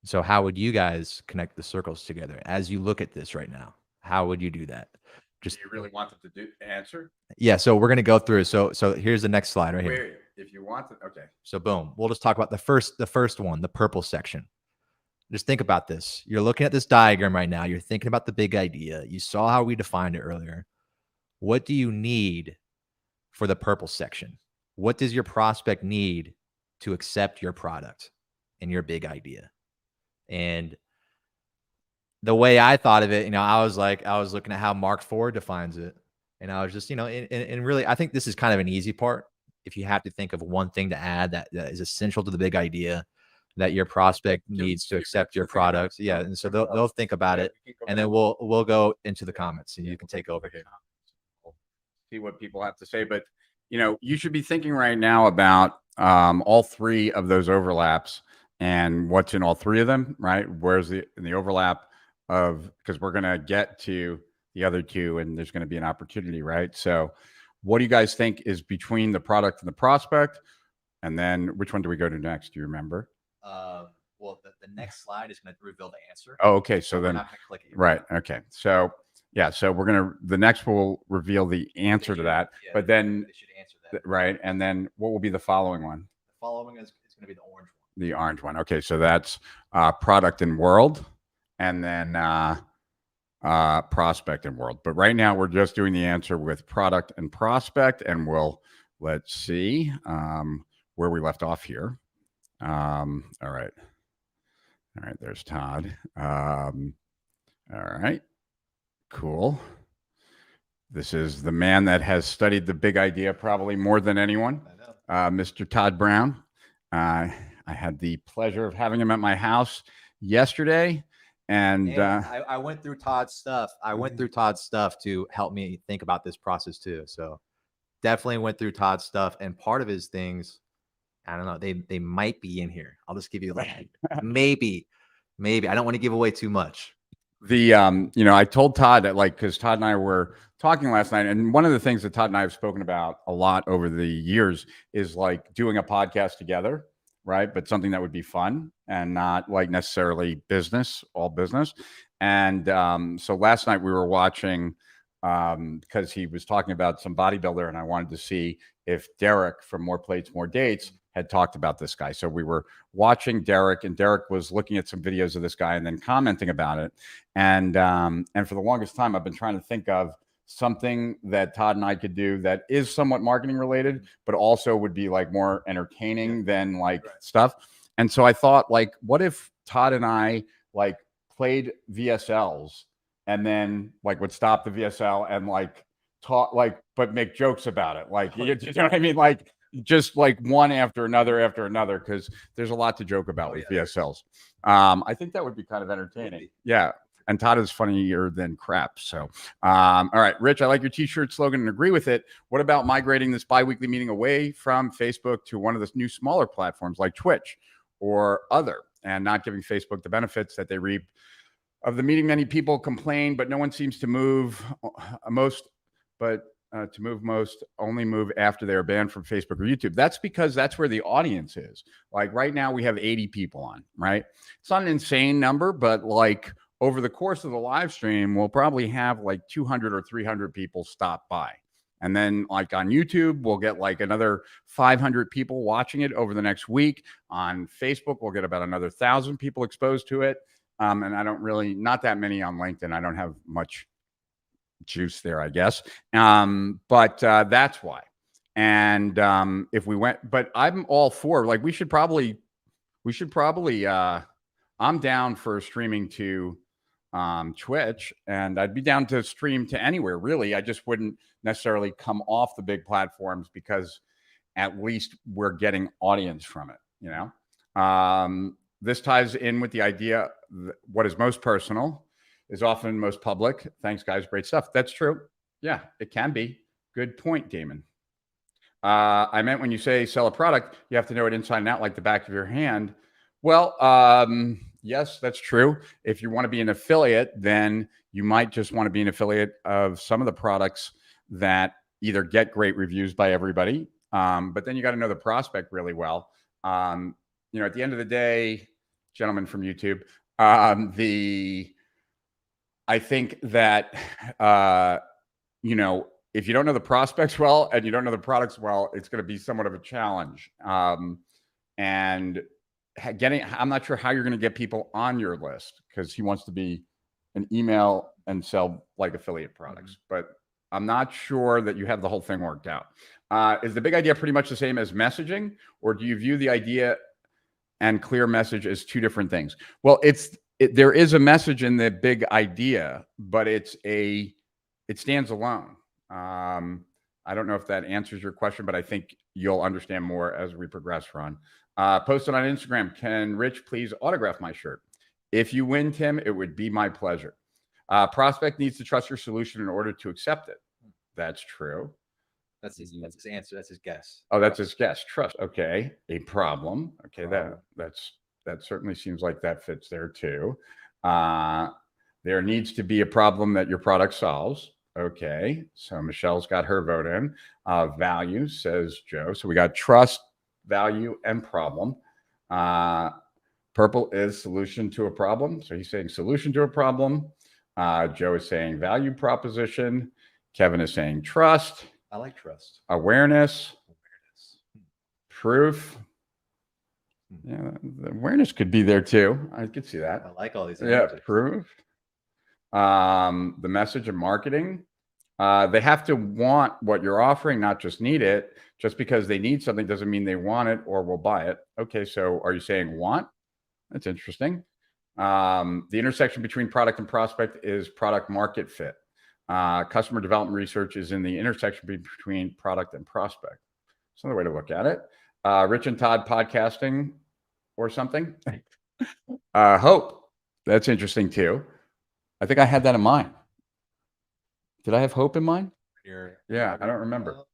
So how would you guys connect the circles together as you look at this right now? How would you do that? Just, do you really want them to answer? Yeah, so we're going to go through. So here's the next slide right here. Wait, if you want to, okay. So boom, we'll just talk about the first one, the purple section. Just think about this. You're looking at this diagram right now. You're thinking about the big idea. You saw how we defined it earlier. What do you need for the purple section? What does your prospect need to accept your product and your big idea? And the way I thought of it, I was looking at how Mark Ford defines it. And I was just, and really, I think this is kind of an easy part. If you have to think of one thing to add that is essential to the big idea that your prospect needs to accept your product. Yeah. And so they'll think about it, and then we'll go into the comments and you can take over here. See what people have to say, but you should be thinking right now about all three of those overlaps and what's in all three of them, right? Where's the overlap of, because we're going to get to the other two and there's going to be an opportunity, right? So what do you guys think is between the product and the prospect? And then which one do we go to next? Do you remember? Well, the next slide is going to reveal the answer. Oh, okay. So then, we're not going to click it. Right. Okay. So yeah, so the next will reveal the answer to that, but then they should answer that. Right. And then what will be the following one? The following is going to be the orange one. The orange one. Okay. So that's product and world, and then prospect and world. But right now we're just doing the answer with product and prospect, and let's see where we left off here. All right. There's Todd. All right. Cool. This is the man that has studied the big idea probably more than anyone, Mr. Todd Brown. I had the pleasure of having him at my house yesterday. And I went through Todd's stuff. I went through Todd's stuff to help me think about this process too. So definitely went through Todd's stuff. And part of his things, I don't know, they might be in here. I'll just give you like maybe. I don't want to give away too much. I told Todd that, like, because Todd and I were talking last night, and one of the things that Todd and I have spoken about a lot over the years is like doing a podcast together, right? But something that would be fun and not like necessarily all business. And so last night we were watching because he was talking about some bodybuilder, and I wanted to see if Derek from More Plates, More Dates had talked about this guy. So we were watching Derek, and Derek was looking at some videos of this guy and then commenting about it. And for the longest time, I've been trying to think of something that Todd and I could do that is somewhat marketing related, but also would be like more entertaining than like stuff. And so I thought, like, what if Todd and I like played VSLs and then like would stop the VSL and like talk, like, but make jokes about it. Like, you know what I mean? Like, just like one after another, because there's a lot to joke about with VSLs. I think that would be kind of entertaining. Yeah. And Todd is funnier than crap. So, all right, Rich, I like your t-shirt slogan and agree with it. What about migrating this bi-weekly meeting away from Facebook to one of the new smaller platforms like Twitch or other, and not giving Facebook the benefits that they reap of the meeting? Many people complain, but no one seems to move only move after they're banned from Facebook or YouTube. That's because that's where the audience is. Like right now we have 80 people on, right? It's not an insane number, but like over the course of the live stream, we'll probably have like 200 or 300 people stop by. And then like on YouTube, we'll get like another 500 people watching it over the next week. On Facebook, we'll get about another 1,000 people exposed to it. And not that many on LinkedIn. I don't have much juice there, I guess. But that's why. And if we went, but I'm all for, like, we should probably I'm down for streaming to Twitch, and I'd be down to stream to anywhere, really. I just wouldn't necessarily come off the big platforms because at least we're getting audience from it, you know? This ties in with the idea that what is most personal is often most public. Thanks, guys. Great stuff. That's true. Yeah, it can be. Good point, Damon. I meant when you say sell a product, you have to know it inside and out like the back of your hand. Well, yes, that's true. If you want to be an affiliate, then you might just want to be an affiliate of some of the products that either get great reviews by everybody, but then you got to know the prospect really well. At the end of the day, gentlemen from YouTube, I think that, if you don't know the prospects well and you don't know the products well, it's going to be somewhat of a challenge. And I'm not sure how you're going to get people on your list, because he wants to be an email and sell like affiliate products, but I'm not sure that you have the whole thing worked out. Is the big idea pretty much the same as messaging, or do you view the idea and clear message as two different things? Well, there is a message in the big idea, but it stands alone. I don't know if that answers your question, but I think you'll understand more as we progress, Ron. Posted on Instagram, can Rich please autograph my shirt? If you win, Tim, it would be my pleasure. Prospect needs to trust your solution in order to accept it. That's true. That's his answer. That's his guess. Oh, that's his guess. Trust. Okay. A problem. Okay. That certainly seems like that fits there too. There needs to be a problem that your product solves. Okay. So Michelle's got her vote in. Value, says Joe. So we got trust, value, and problem. Purple is solution to a problem. So he's saying solution to a problem. Joe is saying value proposition. Kevin is saying trust. I like trust. Awareness. Proof. Yeah, the awareness could be there too. I could see that. I like all these. Yeah, proof. The message of marketing. They have to want what you're offering, not just need it. Just because they need something doesn't mean they want it or will buy it. Okay, so are you saying want? That's interesting. The intersection between product and prospect is product market fit. Customer development research is in the intersection between product and prospect. It's another way to look at it. Rich and Todd podcasting or something. Hope. That's interesting too. I think I had that in mind. Did I have hope in mind? Yeah, I don't remember.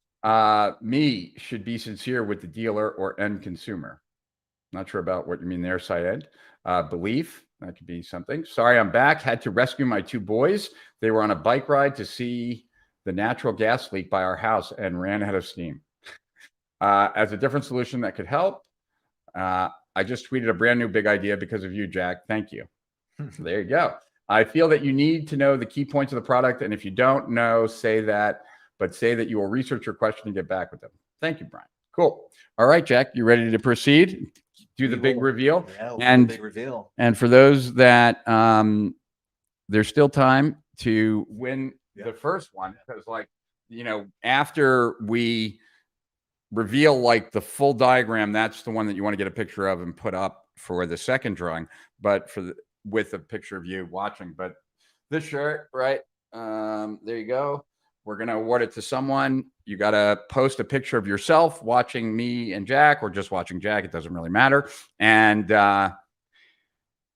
Me should be sincere with the dealer or end consumer. Not sure about what you mean there, Syed. Belief, that could be something. Sorry, I'm back. Had to rescue my 2 boys. They were on a bike ride to see the natural gas leak by our house and ran out of steam. As a different solution that could help, I just tweeted a brand new big idea because of you, Jack. Thank you. So there you go. I feel that you need to know the key points of the product. And if you don't know, say that, but say that you will research your question and get back with them. Thank you, Brian. Cool. All right, Jack, you ready to proceed? Do the big reveal. Yeah, And big reveal. And for those that there's still time to win the first one, because like, you know, after we reveal like the full diagram, that's the one that you want to get a picture of and put up for the second drawing, but for the with a picture of you watching. But this shirt, right? There you go. We're going to award it to someone. You got to post a picture of yourself watching me and Jack, or just watching Jack. It doesn't really matter. And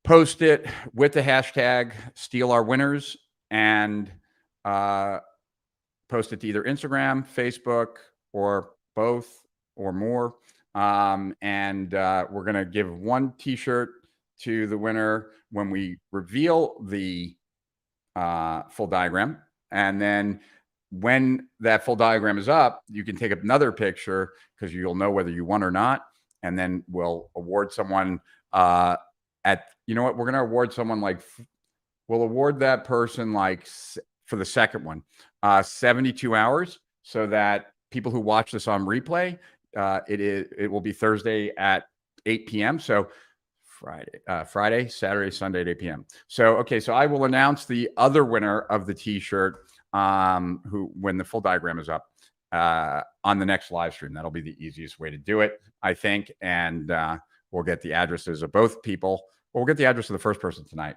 post it with the hashtag Steal Our Winners, and post it to either Instagram, Facebook, or both or more. And we're going to give one t-shirt to the winner when we reveal the full diagram. And then when that full diagram is up, you can take another picture because you'll know whether you won or not. And then we'll award someone you know what, we're going to award someone like, we'll award that person like for the second one, 72 hours, so that people who watch this on replay, it will be Thursday at 8 p.m. So Friday, Saturday, Sunday at 8 p.m. So, okay. So I will announce the other winner of the t-shirt, when the full diagram is up, on the next live stream. That'll be the easiest way to do it, I think. And, we'll get the addresses of both people. We'll get the address of the first person tonight.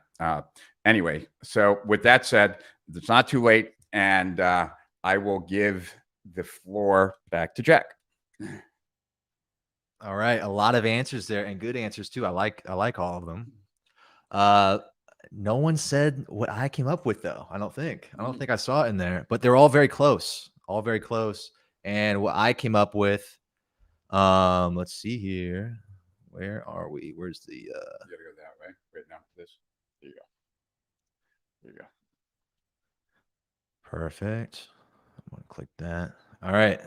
Anyway, so with that said, it's not too late, and I will give the floor back to Jack. All right, a lot of answers there, and good answers too. I like all of them. No one said what I came up with, though. I don't think I saw it in there, but they're all very close. And what I came up with, let's see here. Where are we? Where's the You gotta go that way. Right now, this. There you go. Perfect. I'm gonna click that. All right,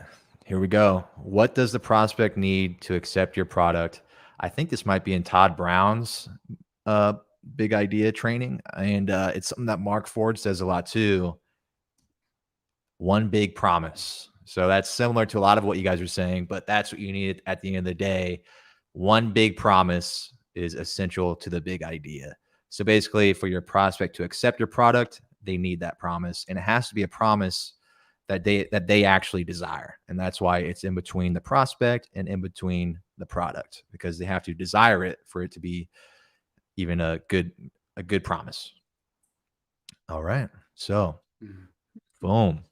here we go. What does the prospect need to accept your product? I think this might be in Todd Brown's big idea training, and it's something that Mark Ford says a lot too. One big promise. So that's similar to a lot of what you guys are saying, but that's what you need at the end of the day. One big promise is essential to the big idea. So basically, for your prospect to accept your product, they need that promise, and it has to be a promise that they actually desire. And that's why it's in between the prospect and in between the product, because they have to desire it for it to be even a good promise. All right. So boom.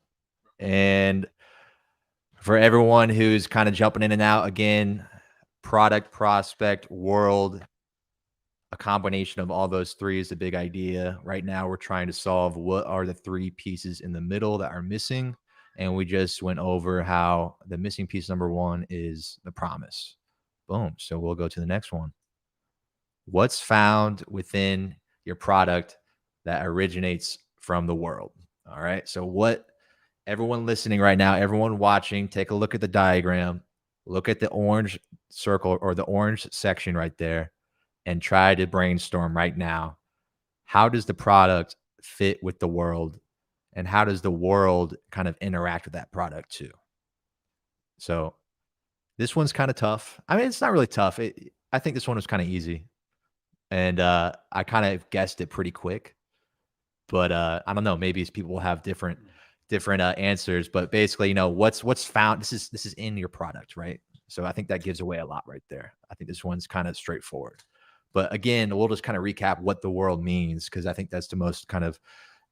And for everyone who's kind of jumping in and out, again, product, prospect, world, a combination of all those three is the big idea. Right now, we're trying to solve what are the 3 pieces in the middle that are missing. And we just went over how the missing piece number 1 is the promise. Boom. So we'll go to the next one. What's found within your product that originates from the world? All right. So what everyone listening right now, everyone watching, take a look at the diagram. Look at the orange circle or the orange section right there, and try to brainstorm right now. How does the product fit with the world, and how does the world kind of interact with that product too? So this one's kind of tough. I mean, it's not really tough. I think this one was kind of easy, and I kind of guessed it pretty quick. But I don't know. Maybe people will have different answers, but basically, you know, what's found. This is in your product, right? So I think that gives away a lot right there. I think this one's kind of straightforward. But again, we'll just kind of recap what the world means, because I think that's the most kind of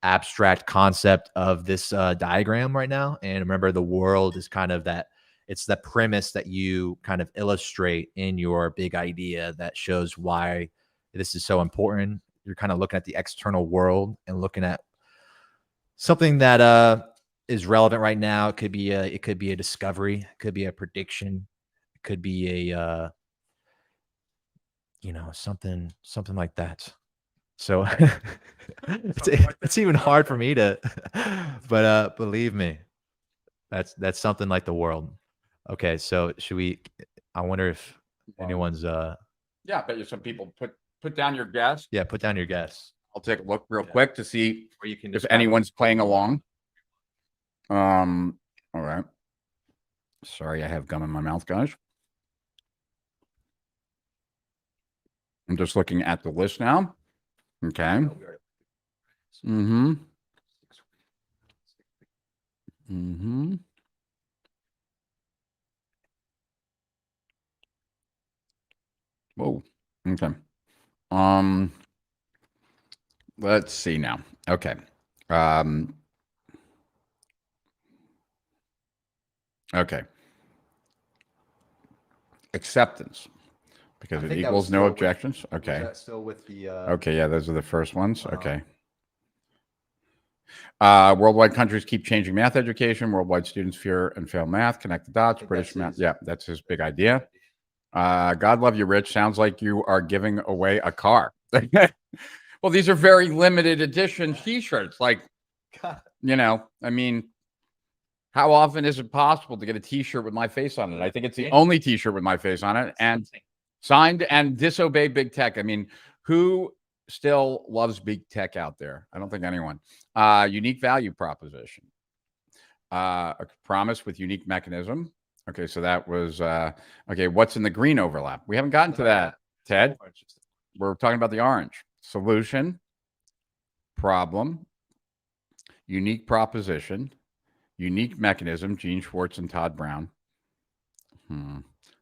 abstract concept of this diagram right now. And remember, the world is kind of that, it's the premise that you kind of illustrate in your big idea that shows why this is so important. You're kind of looking at the external world and looking at something that is relevant right now. It could be a discovery, it could be a prediction, it could be a something like that. So it's even hard for me to, but believe me, that's something like the world. Okay, so should we? I wonder if anyone's. Yeah, I bet you some people put down your guess. Yeah, put down your guess. I'll take a look real quick to see Or you can if describe anyone's playing along. All right. Sorry, I have gum in my mouth, guys. I'm just looking at the list now. Okay. Mm-hmm. Mm-hmm. Whoa. Okay. Let's see now. Okay. Okay. Acceptance, because it equals no objections. Okay. Was that still with the? Okay. Yeah, those are the first ones. Okay. Worldwide countries keep changing math education. Worldwide students fear and fail math. Connect the dots. British math. Yeah, that's his big idea. God love you, Rich. Sounds like you are giving away a car. Well, these are very limited edition T-shirts. Like, I mean, how often is it possible to get a T-shirt with my face on it? I think it's the only T-shirt with my face on it, and signed and disobey big tech. I mean, who still loves big tech out there? I don't think anyone. Unique value proposition. A promise with unique mechanism. Okay, so that was okay. What's in the green overlap? We haven't gotten to that, Ted. We're talking about the orange. Solution, problem, unique proposition, unique mechanism. Gene Schwartz and Todd Brown.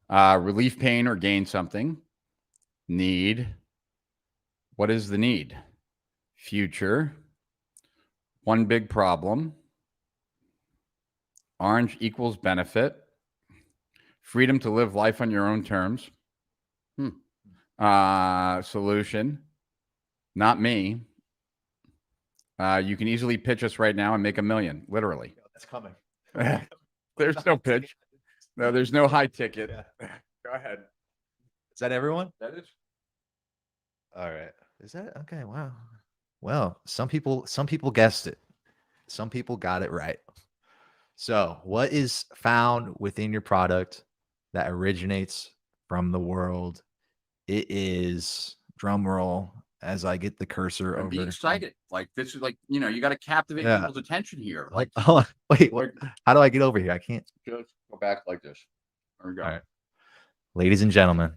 Relief pain or gain something. Need. What is the need? Future. One big problem. Orange equals benefit. Freedom to live life on your own terms. Solution. Not me. You can easily pitch us right now and make $1 million. Literally. That's coming. There's no pitch. No, there's no high ticket. Yeah. Go ahead. Is that everyone? That is. All right. Is that okay? Wow. Well, some people guessed it. Some people got it right. So, what is found within your product that originates from the world? It is, drum roll as I get the cursor over. Be excited. Like, this is like, you got to captivate people's attention here. Like, oh, wait, how do I get over here? I can't. Just go back like this. There we go. All right. Ladies and gentlemen,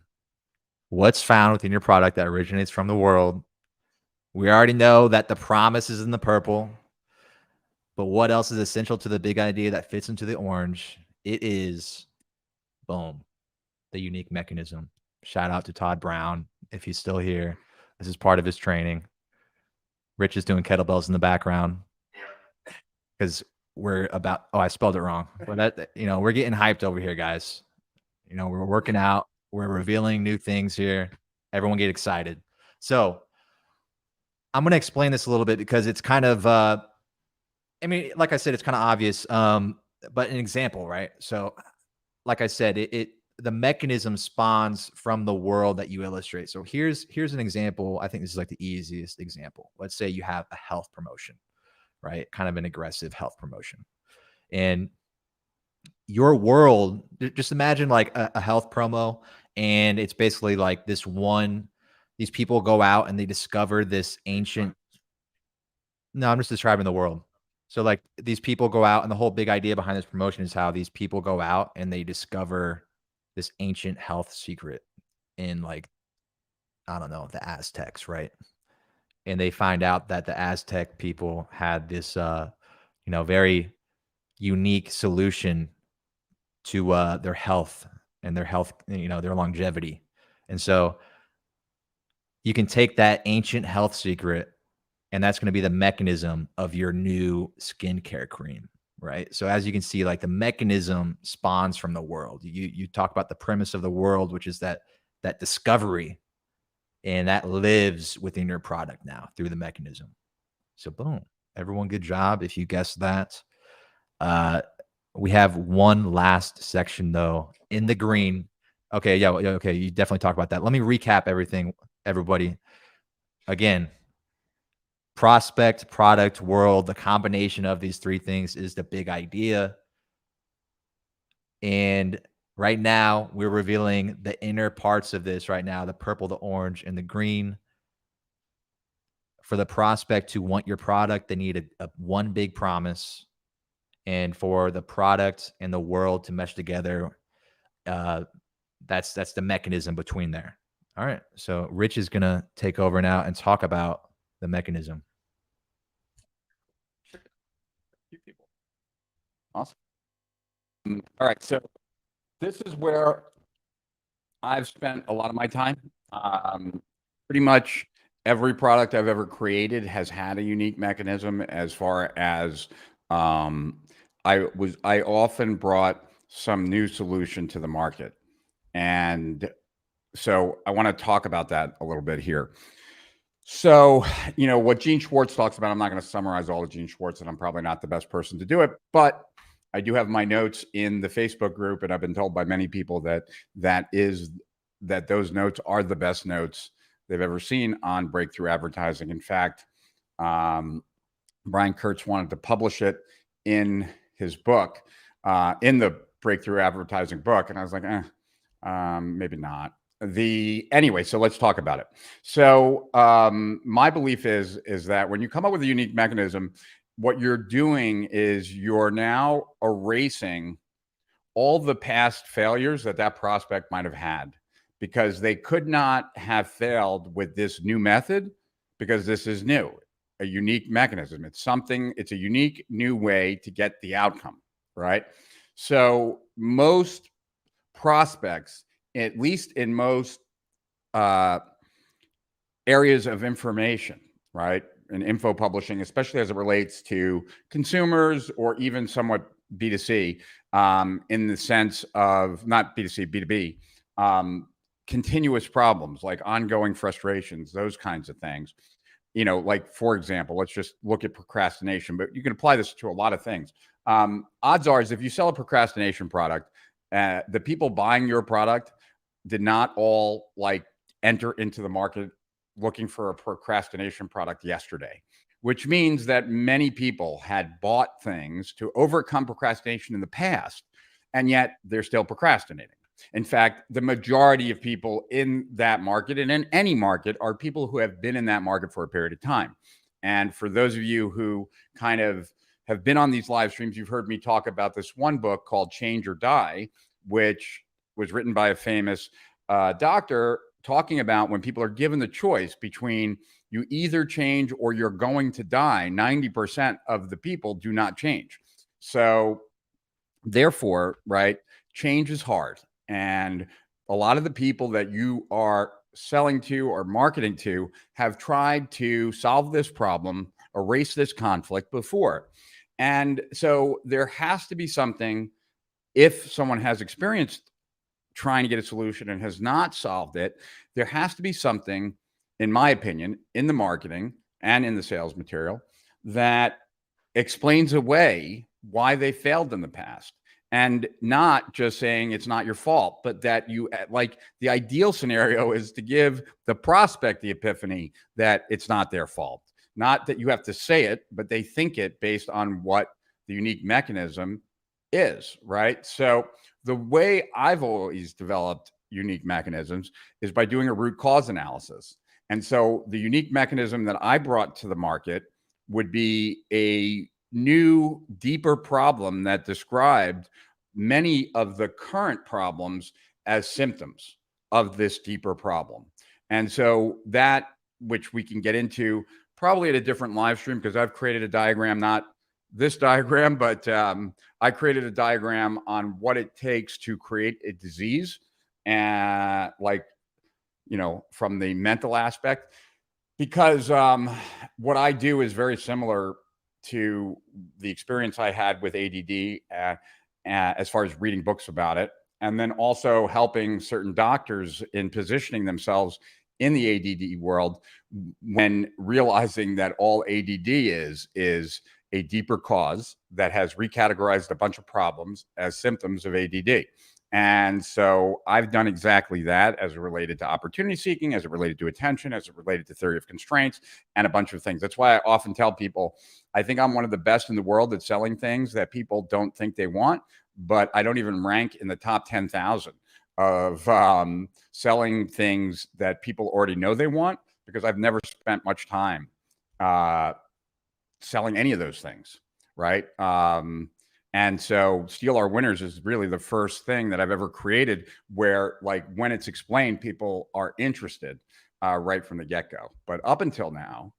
what's found within your product that originates from the world? We already know that the promise is in the purple, but what else is essential to the big idea that fits into the orange? It is, boom, the unique mechanism. Shout out to Todd Brown, if he's still here. This is part of his training. Rich is doing kettlebells in the background because we're about, I spelled it wrong. But that, we're getting hyped over here, guys. We're working out. We're revealing new things here. Everyone get excited. So I'm going to explain this a little bit because it's kind of, like I said, it's kind of obvious, but an example, right? So like I said, the mechanism spawns from the world that you illustrate. So here's an example. I think this is like the easiest example. Let's say you have a health promotion, right? Kind of an aggressive health promotion. And your world, just imagine like a health promo, and it's basically like these people go out and they discover this ancient. No, I'm just describing the world. So like these people go out, and the whole big idea behind this promotion is how these people go out and they discover this ancient health secret in, like, I don't know, the Aztecs, right? And they find out that the Aztec people had this, very unique solution to their health and their longevity. And so you can take that ancient health secret and that's going to be the mechanism of your new skincare cream, right? So as you can see, like the mechanism spawns from the world. You talk about the premise of the world, which is that discovery, and that lives within your product now through the mechanism. So boom, everyone, good job if you guessed that. We have one last section though in the green. Okay, yeah, okay, you definitely talk about that. Let me recap everything, everybody. Again, prospect, product, world, the combination of these three things is the big idea. And right now, we're revealing the inner parts of this right now, the purple, the orange, and the green. For the prospect to want your product, they need a one big promise. And for the product and the world to mesh together, that's the mechanism between there. All right. So Rich is going to take over now and talk about the mechanism. Awesome. All right. So this is where I've spent a lot of my time. Pretty much every product I've ever created has had a unique mechanism. As far as I often brought some new solution to the market. And so I want to talk about that a little bit here. So, you know, what Gene Schwartz talks about, I'm not going to summarize all of Gene Schwartz, and I'm probably not the best person to do it, but I do have my notes in the Facebook group, and I've been told by many people that those notes are the best notes they've ever seen on breakthrough advertising. In fact, Brian Kurtz wanted to publish it in his book, in the breakthrough advertising book, and I was like, maybe not. Anyway, so let's talk about it. So my belief is that when you come up with a unique mechanism, what you're doing is you're now erasing all the past failures that prospect might have had, because they could not have failed with this new method, because this is new, a unique mechanism. It's a unique new way to get the outcome, right? So most prospects, at least in most areas of information, right, and info publishing, especially as it relates to consumers or even somewhat B2C, in the sense of not B2C, B2B, continuous problems like ongoing frustrations, those kinds of things. You know, like, for example, let's just look at procrastination, but you can apply this to a lot of things. Odds are, is if you sell a procrastination product, the people buying your product did not all like enter into the market looking for a procrastination product yesterday, which means that many people had bought things to overcome procrastination in the past, and yet they're still procrastinating. In fact, the majority of people in that market, and in any market, are people who have been in that market for a period of time. And for those of you who kind of have been on these live streams, you've heard me talk about this one book called Change or Die, which was written by a famous doctor, talking about when people are given the choice between you either change or you're going to die, 90% of the people do not change. So therefore, right, change is hard. And a lot of the people that you are selling to or marketing to have tried to solve this problem, erase this conflict before. And so there has to be something, if someone has experienced trying to get a solution and has not solved it, there has to be something, in my opinion, in the marketing and in the sales material that explains away why they failed in the past. And not just saying it's not your fault, but that you, like, the ideal scenario is to give the prospect the epiphany that it's not their fault. Not that you have to say it, but they think it based on what the unique mechanism is, right? So the way I've always developed unique mechanisms is by doing a root cause analysis. And so the unique mechanism that I brought to the market would be a new, deeper problem that described many of the current problems as symptoms of this deeper problem. And so that, which we can get into probably at a different live stream, because I've created a diagram, not this diagram, but I created a diagram on what it takes to create a disease, and like, you know, from the mental aspect, because what I do is very similar to the experience I had with ADD as far as reading books about it, and then also helping certain doctors in positioning themselves in the ADD world when realizing that all ADD is a deeper cause that has recategorized a bunch of problems as symptoms of ADD. And so I've done exactly that as it related to opportunity seeking, as it related to attention, as it related to theory of constraints, and a bunch of things. That's why I often tell people, I think I'm one of the best in the world at selling things that people don't think they want, but I don't even rank in the top 10,000 of selling things that people already know they want, because I've never spent much time selling any of those things, right? And so Steal Our Winners is really the first thing that I've ever created where, like, when it's explained, people are interested right from the get-go. But up until now,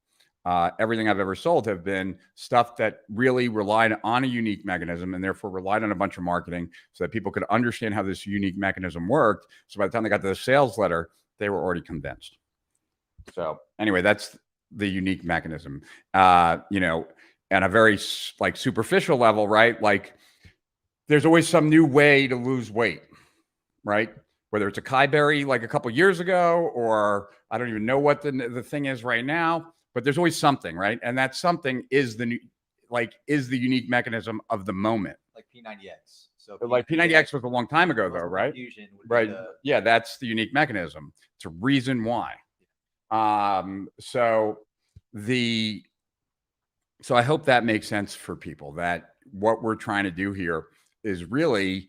everything I've ever sold have been stuff that really relied on a unique mechanism and therefore relied on a bunch of marketing so that people could understand how this unique mechanism worked. So by the time they got to the sales letter, they were already convinced. So anyway, that's the unique mechanism. You know, at a very like superficial level, right? Like there's always some new way to lose weight, right? Whether it's a Kai berry like a couple years ago, or I don't even know what the thing is right now, but there's always something, right? And that something is the new, like, is the unique mechanism of the moment. Like P90X. So Like P90X was a long time ago, though, right? Right. Yeah, that's the unique mechanism. It's a reason why. So I hope that makes sense for people, that what we're trying to do here is really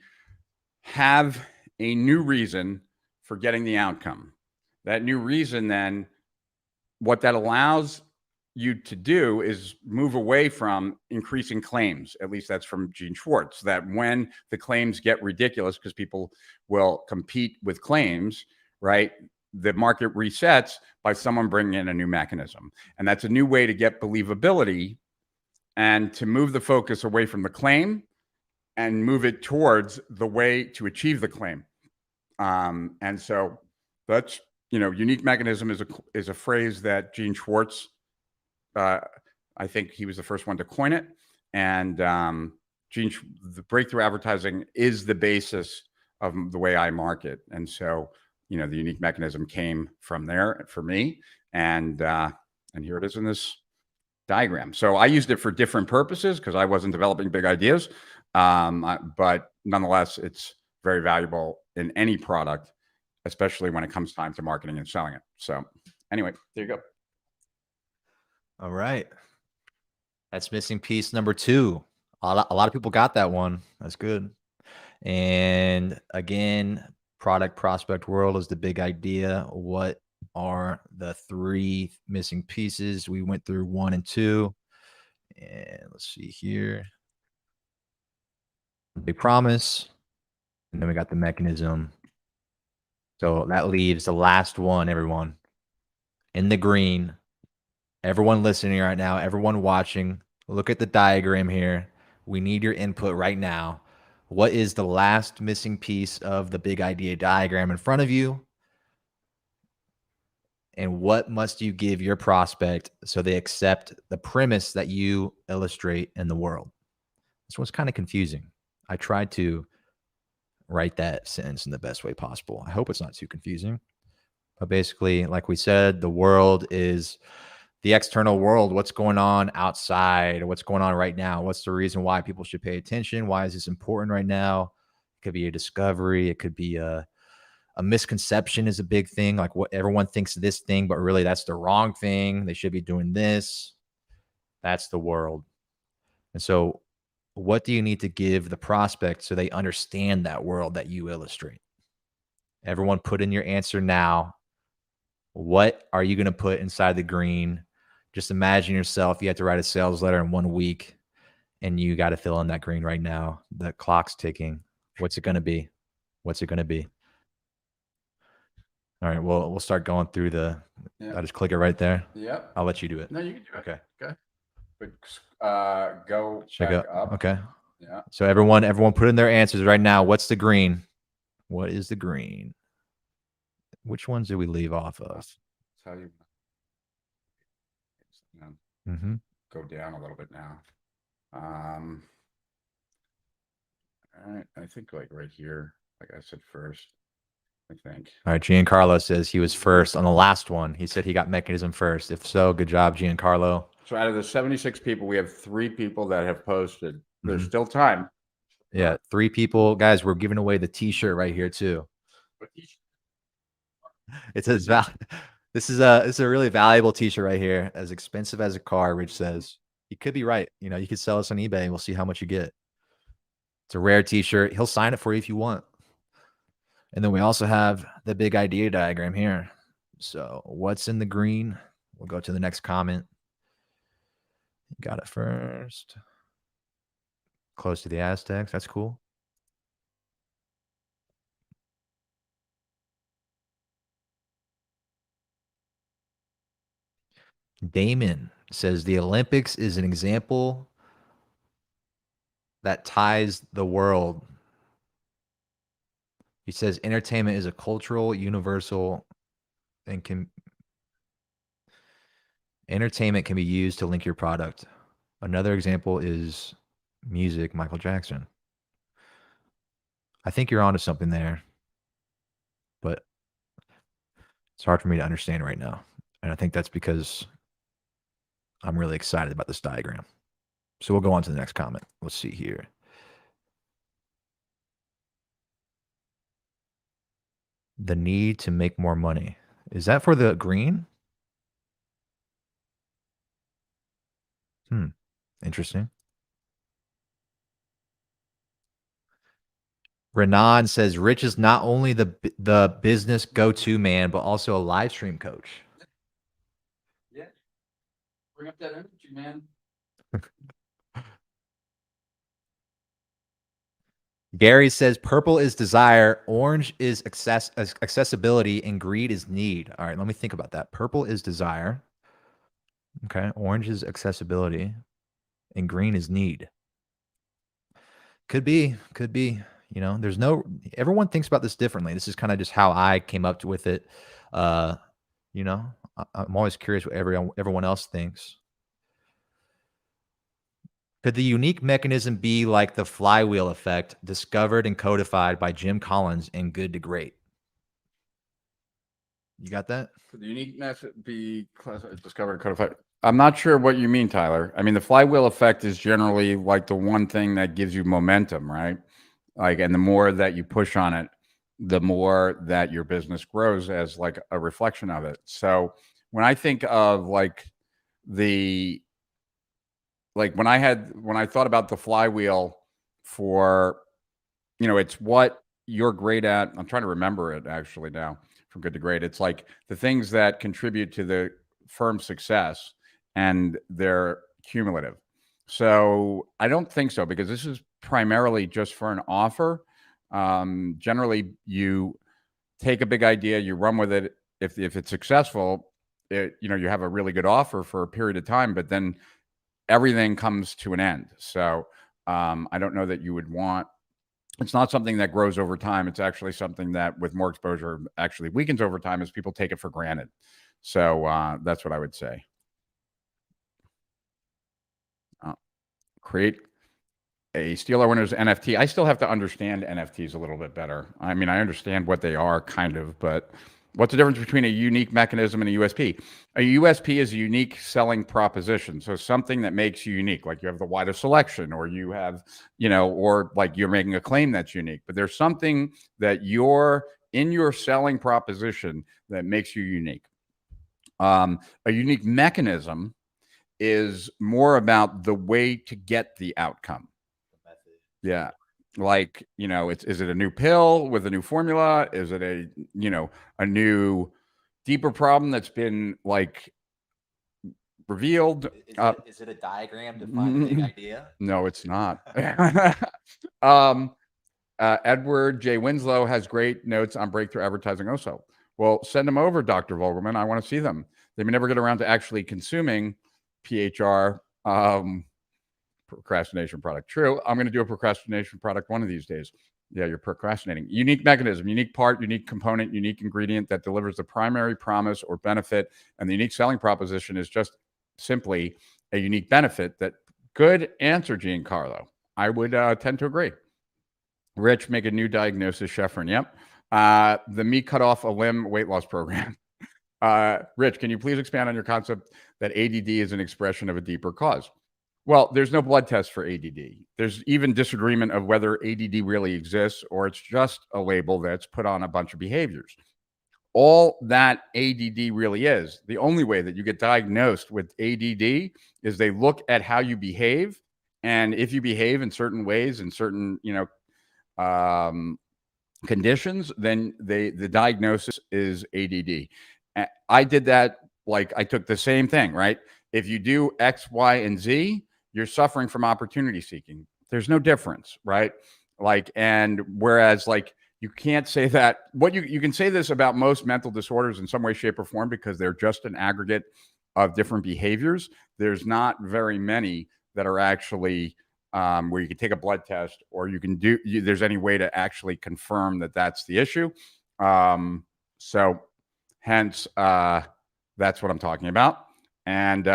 have a new reason for getting the outcome. That new reason, then, what that allows you to do is move away from increasing claims. At least that's from Gene Schwartz, that when the claims get ridiculous, because people will compete with claims, right? The market resets by someone bringing in a new mechanism. And that's a new way to get believability and to move the focus away from the claim and move it towards the way to achieve the claim. And so that's, you know, unique mechanism is a phrase that Gene Schwartz, I think he was the first one to coin it. And the breakthrough advertising is the basis of the way I market. And so, you know, the unique mechanism came from there for me. And here it is in this diagram. So I used it for different purposes because I wasn't developing big ideas. But nonetheless, it's very valuable in any product, especially when it comes time to marketing and selling it. So anyway, there you go. All right. That's missing piece number 2. A lot of people got that one. That's good. And again, product prospect world is the big idea. What are the 3 missing pieces? We went through 1 and 2. And let's see here. Big promise. And then we got the mechanism. So that leaves the last one, everyone. In the green. Everyone listening right now, everyone watching, look at the diagram here. We need your input right now. What is the last missing piece of the big idea diagram in front of you? And what must you give your prospect so they accept the premise that you illustrate in the world? This one's kind of confusing. I tried to write that sentence in the best way possible. I hope it's not too confusing. But basically, like we said, the world is the external world. What's going on outside? What's going on right now? What's the reason why people should pay attention? Why is this important right now? It could be a discovery. It could be a misconception is a big thing. Like what everyone thinks this thing, but really that's the wrong thing. They should be doing this. That's the world. And so what do you need to give the prospect so they understand that world that you illustrate? Everyone put in your answer now. What are you going to put inside the green? Just imagine yourself, you have to write a sales letter in 1 week and you got to fill in that green right now. The clock's ticking. What's it going to be? What's it going to be? All right. Well, we'll start going through I'll just click it right there. Yep. I'll let you do it. No, you can do it. Okay. Okay. But go Check back it. up. Okay. Yeah. So everyone put in their answers right now. What's the green? What is the green? Which ones did we leave off of? Tell you. you know, Mm-hmm. go down a little bit now. All right, I think like right here, like I said first, I think. All right, Giancarlo says he was first on the last one. He said he got mechanism first. If so, good job, Giancarlo. So out of the 76 people, we have 3 people that have posted. There's Mhm. still time. Yeah, 3 people. Guys, we're giving away the T-shirt right here too. It says this is a really valuable T-shirt right here. As expensive as a car, Rich says. You could be right. You know, you could sell us on eBay and we'll see how much you get. It's a rare T-shirt. He'll sign it for you if you want. And then we also have the big idea diagram here. So what's in the green? We'll go to the next comment. Got it first. Close to the Aztecs. That's cool. Damon says the Olympics is an example that ties the world. He says entertainment is a cultural, universal, and entertainment can be used to link your product. Another example is music, Michael Jackson. I think you're onto something there, but it's hard for me to understand right now. And I think that's because I'm really excited about this diagram. So we'll go on to the next comment. Let's see here. The need to make more money. Is that for the green? Interesting. Renan says Rich is not only the business go-to man, but also a live stream coach. Yeah. Bring up that energy, man. Gary says purple is desire, orange is accessibility, and green is need. All right, let me think about that. Purple is desire. Okay, orange is accessibility, and green is need. Could be. You know, everyone thinks about this differently. This is kind of just how I came up with it. You know, I'm always curious what everyone else thinks. Could the unique mechanism be like the flywheel effect discovered and codified by Jim Collins in Good to Great? You got that? Could the unique method be discovered and codified? I'm not sure what you mean, Tyler. I mean, the flywheel effect is generally like the one thing that gives you momentum, right? Like, and the more that you push on it, the more that your business grows as like a reflection of it. So when I think of like when I thought about the flywheel for, you know, it's what you're great at. I'm trying to remember it actually now from Good to Great. It's like the things that contribute to the firm's success and they're cumulative. So I don't think so, because this is primarily just for an offer. Generally, you take a big idea, you run with it. If it's successful, you know, you have a really good offer for a period of time, but then everything comes to an end. So I don't know that you would want. It's not something that grows over time. It's actually something that, with more exposure, actually weakens over time as people take it for granted. So that's what I would say. Create a steal our winners NFT. I still have to understand NFTs a little bit better. I mean, I understand what they are, kind of, but what's the difference between a unique mechanism and a USP? A USP is a unique selling proposition. So something that makes you unique, like you have the widest selection, or you have, you know, or like you're making a claim that's unique, but there's something that you're in your selling proposition that makes you unique. A unique mechanism is more about the way to get the outcome. Yeah. Like, you know, is it a new pill with a new formula? Is it a new deeper problem that's been like revealed? Is it a diagram to find a big idea? No, it's not. Edward J. Winslow has great notes on breakthrough advertising also. Well, send them over, Dr. Vogelman. I want to see them. They may never get around to actually consuming PHR procrastination product. True. I'm going to do a procrastination product one of these days. Yeah, you're procrastinating. Unique mechanism, unique part, unique component, unique ingredient that delivers the primary promise or benefit. And the unique selling proposition is just simply a unique benefit. That good answer, Giancarlo. I would tend to agree. Rich, make a new diagnosis, Schefrin. Yep. The me cut off a limb weight loss program. Rich, can you please expand on your concept that ADD is an expression of a deeper cause? Well, there's no blood test for ADD. There's even disagreement of whether ADD really exists or it's just a label that's put on a bunch of behaviors. All that ADD really is, the only way that you get diagnosed with ADD is they look at how you behave. And if you behave in certain ways, in certain, conditions, then the diagnosis is ADD. I did that. Like, I took the same thing, right? If you do X, Y, and Z, you're suffering from opportunity seeking. There's no difference, right? Like, and whereas, like, you can't say that. What you can say this about most mental disorders in some way, shape, or form, because they're just an aggregate of different behaviors. There's not very many that are actually where you can take a blood test, or you can do. There's any way to actually confirm that that's the issue. So, hence, that's what I'm talking about. And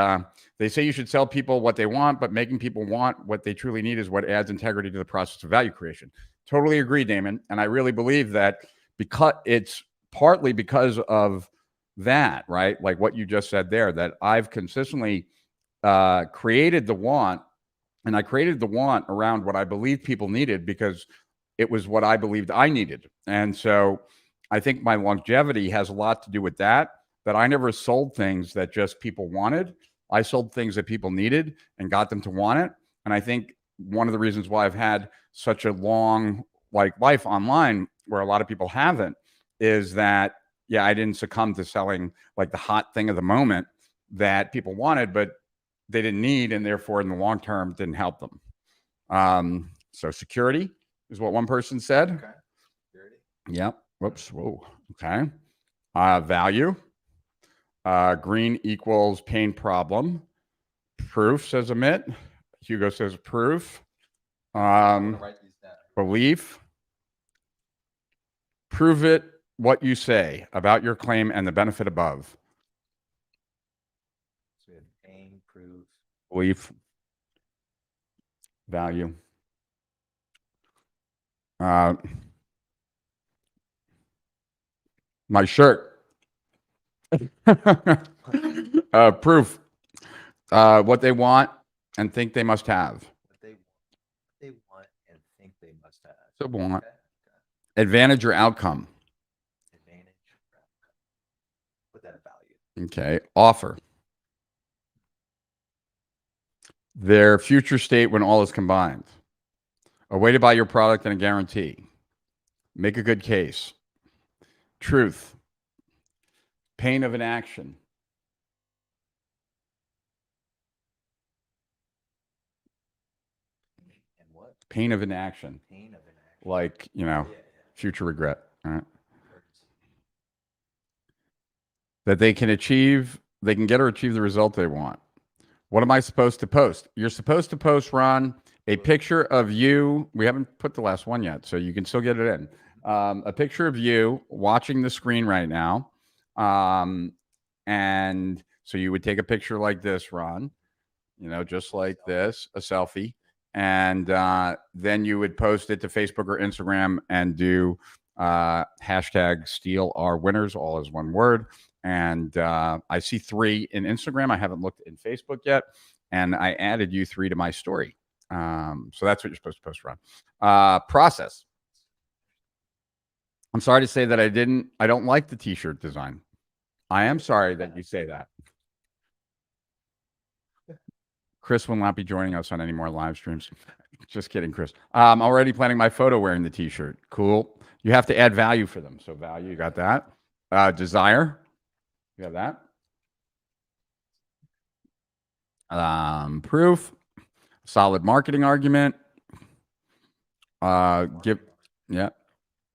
they say you should sell people what they want, but making people want what they truly need is what adds integrity to the process of value creation. Totally agree, Damon. And I really believe that because it's partly because of that, right? Like what you just said there, that I've consistently created the want, and I created the want around what I believed people needed because it was what I believed I needed. And so I think my longevity has a lot to do with that I never sold things that just people wanted. I sold things that people needed and got them to want it. And I think one of the reasons why I've had such a long life online where a lot of people haven't is that, yeah, I didn't succumb to selling like the hot thing of the moment that people wanted, but they didn't need, and therefore in the long term didn't help them. So security is what one person said. Okay. Security. Yep. Whoops. Whoa. Okay. Value. Green equals pain problem. Proof, says Amit. Hugo says proof. Write these down. Belief. Prove it what you say about your claim and the benefit above. So we have pain, proof. Belief. Value. My shirt. Proof. What they want and think they must have. What they want and think they must have. So want. Okay. Advantage or outcome. Advantage or outcome. Put that at value. Okay. Offer. Their future state when all is combined. A way to buy your product and a guarantee. Make a good case. Truth. Pain of inaction. And what? Pain of inaction. Pain of inaction. Like, Yeah. future regret. All right. That they can get or achieve the result they want. What am I supposed to post? You're supposed to post, Ron, a picture of you. We haven't put the last one yet, so you can still get it in. A picture of you watching the screen right now. And so you would take a picture like this, Ron, just like this, a selfie. And then you would post it to Facebook or Instagram and do hashtag steal our winners, all as one word. And I see 3 in Instagram. I haven't looked in Facebook yet. And I added you 3 to my story. So that's what you're supposed to post, Ron. Process. I'm sorry to say that I don't like the t-shirt design. I am sorry that you say that. Chris will not be joining us on any more live streams. Just kidding, Chris. I'm already planning my photo wearing the t-shirt. Cool. You have to add value for them. So value, you got that. Desire, you have that. Proof, solid marketing argument.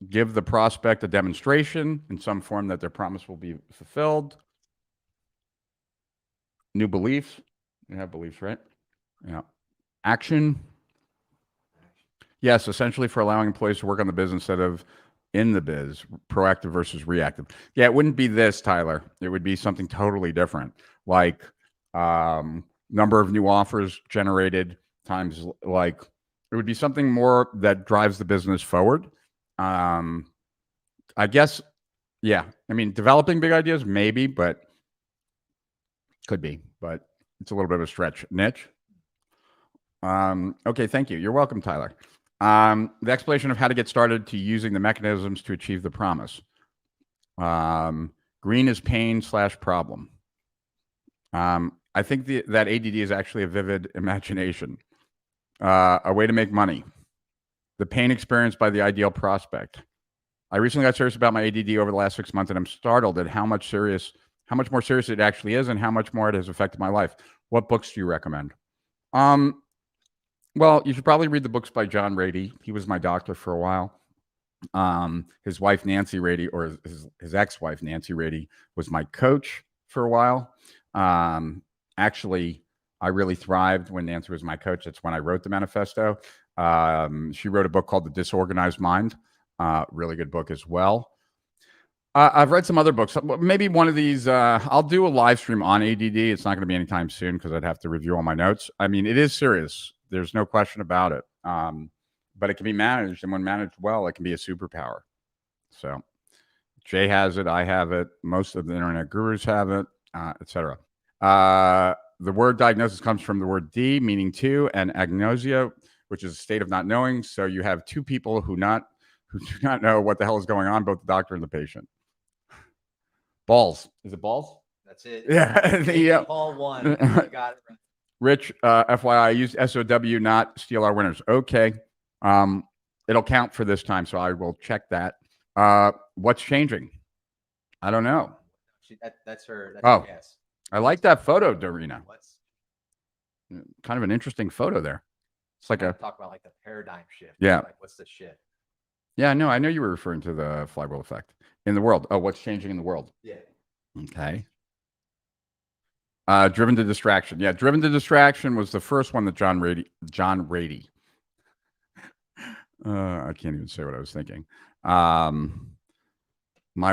Give the prospect a demonstration in some form that their promise will be fulfilled. New beliefs. You have beliefs, right? Yeah. Action. Yes, essentially for allowing employees to work on the biz instead of in the biz, proactive versus reactive. Yeah, it wouldn't be this, Tyler. It would be something totally different. Like number of new offers generated times, like it would be something more that drives the business forward. I guess, yeah. I mean, developing big ideas, maybe, but could be, but it's a little bit of a stretch niche. Okay, thank you. You're welcome, Tyler. The explanation of how to get started to using the mechanisms to achieve the promise. Green is pain/problem. I think that ADD is actually a vivid imagination, a way to make money. The pain experienced by the ideal prospect. I recently got serious about my ADD over the last 6 months, and I'm startled at how much more serious it actually is, and how much more it has affected my life. What books do you recommend? Well, you should probably read the books by John Rady. He was my doctor for a while. His wife, Nancy Rady, or his ex-wife, Nancy Rady, was my coach for a while. Actually, I really thrived when Nancy was my coach. That's when I wrote the manifesto. She wrote a book called The Disorganized Mind. Really good book as well. I've read some other books. Maybe one of these, I'll do a live stream on ADD. It's not going to be anytime soon because I'd have to review all my notes. I mean, it is serious. There's no question about it. But it can be managed, and when managed well, it can be a superpower. So Jay has it. I have it. Most of the internet gurus have it, etc. The word diagnosis comes from the word D, meaning two, and agnosia, which is a state of not knowing. So you have two people who do not know what the hell is going on, both the doctor and the patient. Balls. Is it balls? That's it. Yeah. Ball one. You got it right. Rich, FYI, use SOW, not steal our winners. Okay. It'll count for this time, so I will check that. What's changing? I don't know. That's her. Oh. Her guess. I like that photo, Dorina. What's Kind of an interesting photo there. It's like talk about like the paradigm shift. Yeah. Like what's the shift? Yeah, no, I know you were referring to the flywheel effect in the world. Oh, what's changing in the world? Yeah. Okay. Driven to distraction. Yeah, driven to distraction was the first one that John Rady. I can't even say what I was thinking. My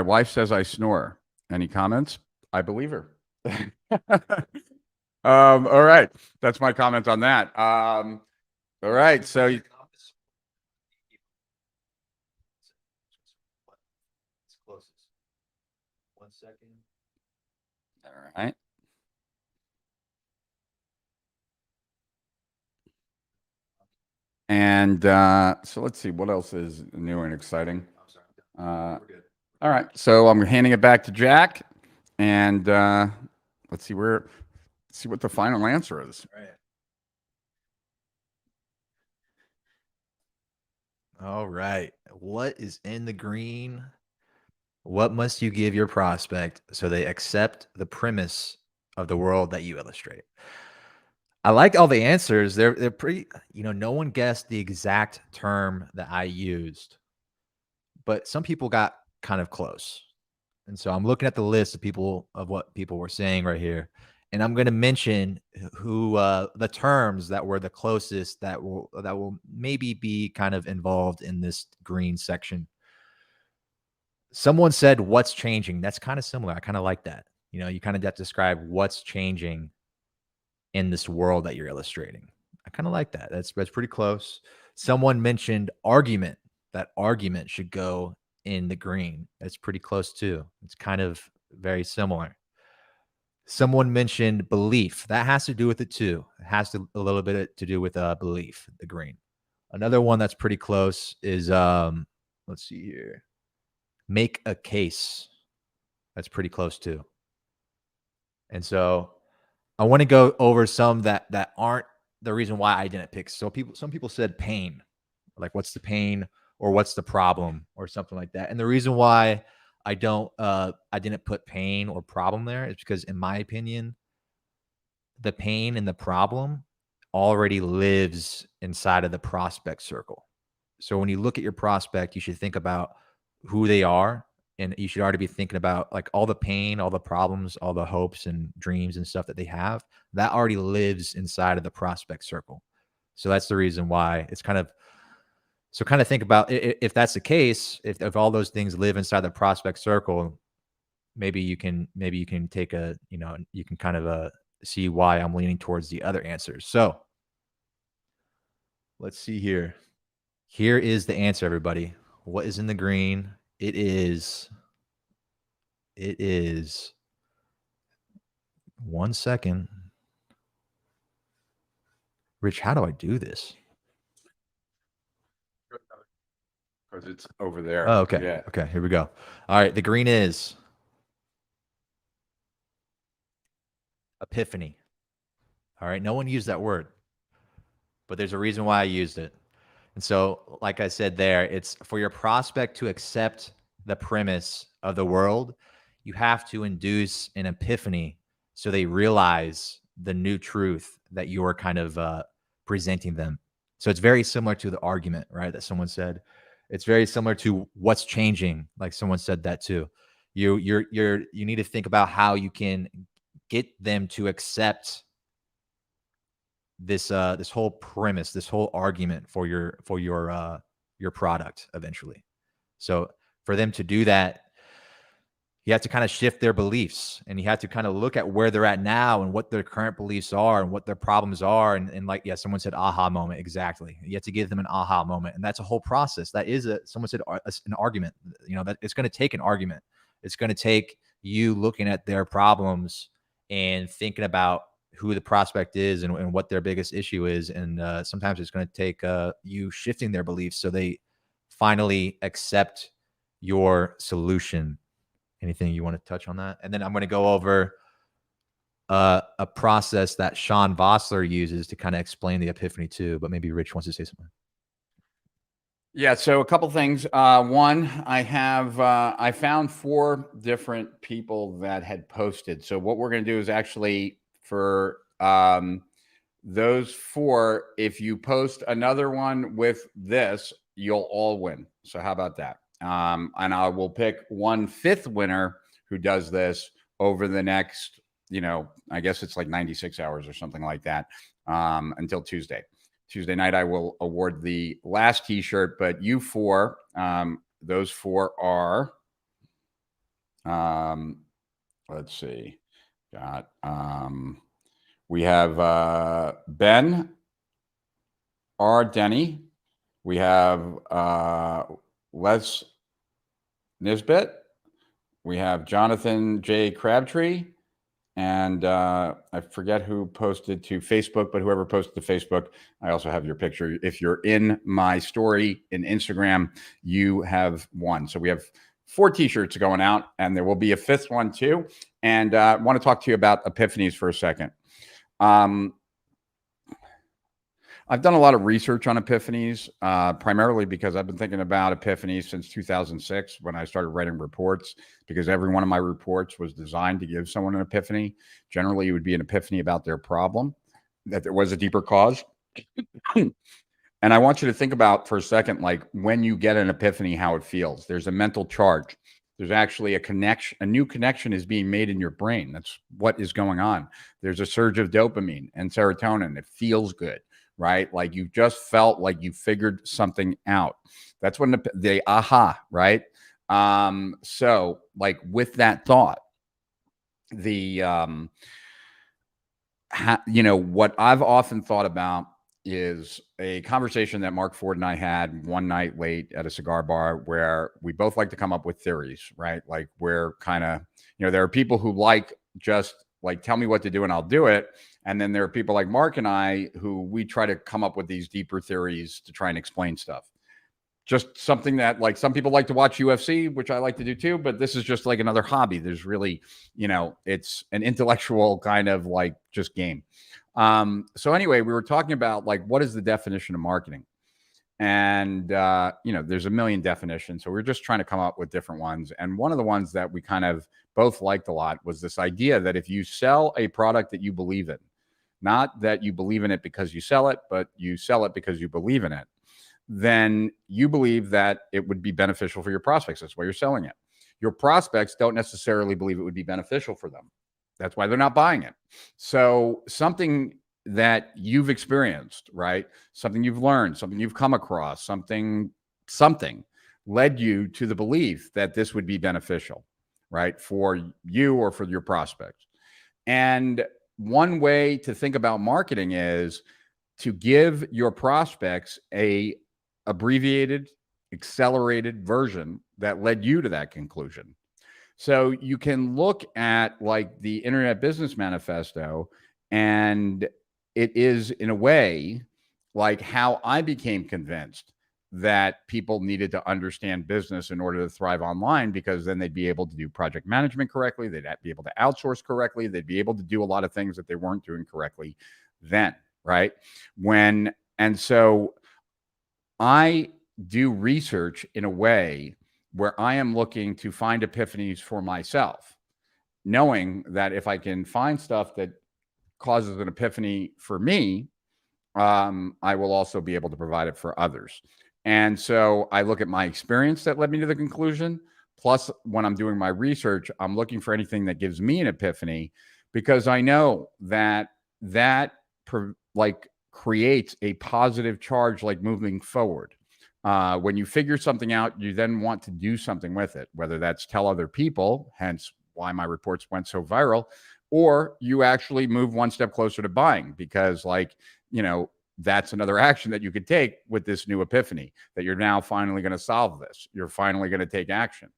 wife says I snore. Any comments? I believe her. All right. That's my comment on that. All right. So It's closest. 1 second. all right. And so let's see what else is new and exciting. I'm sorry. We're good. All right. So I'm handing it back to Jack, and let's see what the final answer is. Right. All right. What is in the green? What must you give your prospect so they accept the premise of the world that you illustrate? I like all the answers. They're pretty, no one guessed the exact term that I used, but some people got kind of close. And so I'm looking at the list of what people were saying right here. And I'm going to mention who the terms that were the closest that will maybe be kind of involved in this green section. Someone said, "What's changing?" That's kind of similar. I kind of like that. You kind of have to describe what's changing in this world that you're illustrating. I kind of like that. That's pretty close. Someone mentioned argument. That argument should go in the green. That's pretty close too. It's kind of very similar. Someone mentioned belief. That has to do with it too. It has a little bit to do with belief, the green. Another one that's pretty close is, let's see here. Make a case. That's pretty close too. And so I want to go over some that aren't the reason why I didn't pick. So some people said pain, like what's the pain or what's the problem or something like that. And the reason why I didn't put pain or problem there is because in my opinion, the pain and the problem already lives inside of the prospect circle. So when you look at your prospect, you should think about who they are. And you should already be thinking about like all the pain, all the problems, all the hopes and dreams and stuff that they have. That already lives inside of the prospect circle. So that's the reason why it's kind of think about if that's the case, if all those things live inside the prospect circle, maybe you can take you can kind of see why I'm leaning towards the other answers. So let's see here. Here is the answer, everybody. What is in the green? It is 1 second. Rich, how do I do this? Because it's over there. Oh, okay. Yeah. Okay, here we go. All right, the green is epiphany. All right, no one used that word, but there's a reason why I used it. And so, like I said there, it's for your prospect to accept the premise of the world, you have to induce an epiphany so they realize the new truth that you're kind of presenting them. So it's very similar to the argument, right, that someone said. It's very similar to what's changing, like someone said that too. You need to think about how you can get them to accept this this whole premise, this whole argument for your product eventually. So for them to do that, you have to kind of shift their beliefs, and you have to kind of look at where they're at now and what their current beliefs are and what their problems are. And like, yeah, someone said aha moment. Exactly. You have to give them an aha moment. And that's a whole process. That is someone said an argument, that it's going to take an argument. It's going to take you looking at their problems and thinking about who the prospect is and what their biggest issue is. And sometimes it's going to take you shifting their beliefs so they finally accept your solution. Anything you want to touch on that? And then I'm going to go over a process that Sean Vossler uses to kind of explain the epiphany too. But maybe Rich wants to say something. Yeah, so a couple things. One, I found 4 different people that had posted. So what we're going to do is actually for those 4, if you post another one with this, you'll all win. So how about that? And I will pick 1/5 winner who does this over the next, I guess it's like 96 hours or something like that, until Tuesday. Tuesday night, I will award the last t-shirt, but you 4, those 4 are, let's see, we have Ben R. Denny. We have Les Nisbet. We have Jonathan J. Crabtree. And I forget who posted to Facebook, but whoever posted to Facebook, I also have your picture. If you're in my story in Instagram, you have won. So we have 4 t-shirts going out, and there will be a 5th one too. And I want to talk to you about epiphanies for a second. I've done a lot of research on epiphanies, primarily because I've been thinking about epiphanies since 2006 when I started writing reports, because every one of my reports was designed to give someone an epiphany. Generally, it would be an epiphany about their problem, that there was a deeper cause. And I want you to think about for a second, like when you get an epiphany, how it feels. There's a mental charge. There's actually a connection, a new connection is being made in your brain. That's what is going on. There's a surge of dopamine and serotonin. It feels good. Right? Like you just felt like you figured something out. That's when the aha, right? So like with that thought, what I've often thought about is a conversation that Mark Ford and I had one night late at a cigar bar where we both like to come up with theories, right? Like we're kind of, there are people who just tell me what to do and I'll do it. And then there are people like Mark and I who we try to come up with these deeper theories to try and explain stuff. Just something that some people like to watch UFC, which I like to do too, but this is just like another hobby. There's really, it's an intellectual kind of just game. So anyway, we were talking about what is the definition of marketing? And, there's a million definitions. So we're just trying to come up with different ones. And one of the ones that we kind of both liked a lot was this idea that if you sell a product that you believe in, not that you believe in it because you sell it, but you sell it because you believe in it, then you believe that it would be beneficial for your prospects. That's why you're selling it. Your prospects don't necessarily believe it would be beneficial for them. That's why they're not buying it. So something that you've experienced, right? Something you've learned, something you've come across, something led you to the belief that this would be beneficial, right? For you or for your prospects. And one way to think about marketing is to give your prospects a abbreviated, accelerated version that led you to that conclusion. So you can look at like the Internet Business Manifesto, and it is in a way like how I became convinced that people needed to understand business in order to thrive online, because then they'd be able to do project management correctly. They'd be able to outsource correctly. They'd be able to do a lot of things that they weren't doing correctly then, right? And so I do research in a way where I am looking to find epiphanies for myself, knowing that if I can find stuff that causes an epiphany for me, I will also be able to provide it for others. And so I look at my experience that led me to the conclusion. Plus, when I'm doing my research, I'm looking for anything that gives me an epiphany, because I know that creates a positive charge, like moving forward. When you figure something out, you then want to do something with it, whether that's tell other people, hence why my reports went so viral, or you actually move one step closer to buying, because that's another action that you could take with this new epiphany, that you're now finally going to solve this. You're finally going to take action.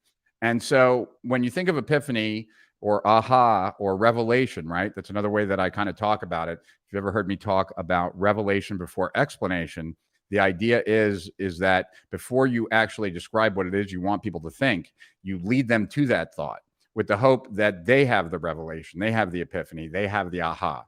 And so when you think of epiphany or aha or revelation, right? That's another way that I kind of talk about it. If you've ever heard me talk about revelation before explanation, the idea is that before you actually describe what it is you want people to think, you lead them to that thought with the hope that they have the revelation, they have the epiphany, they have the aha.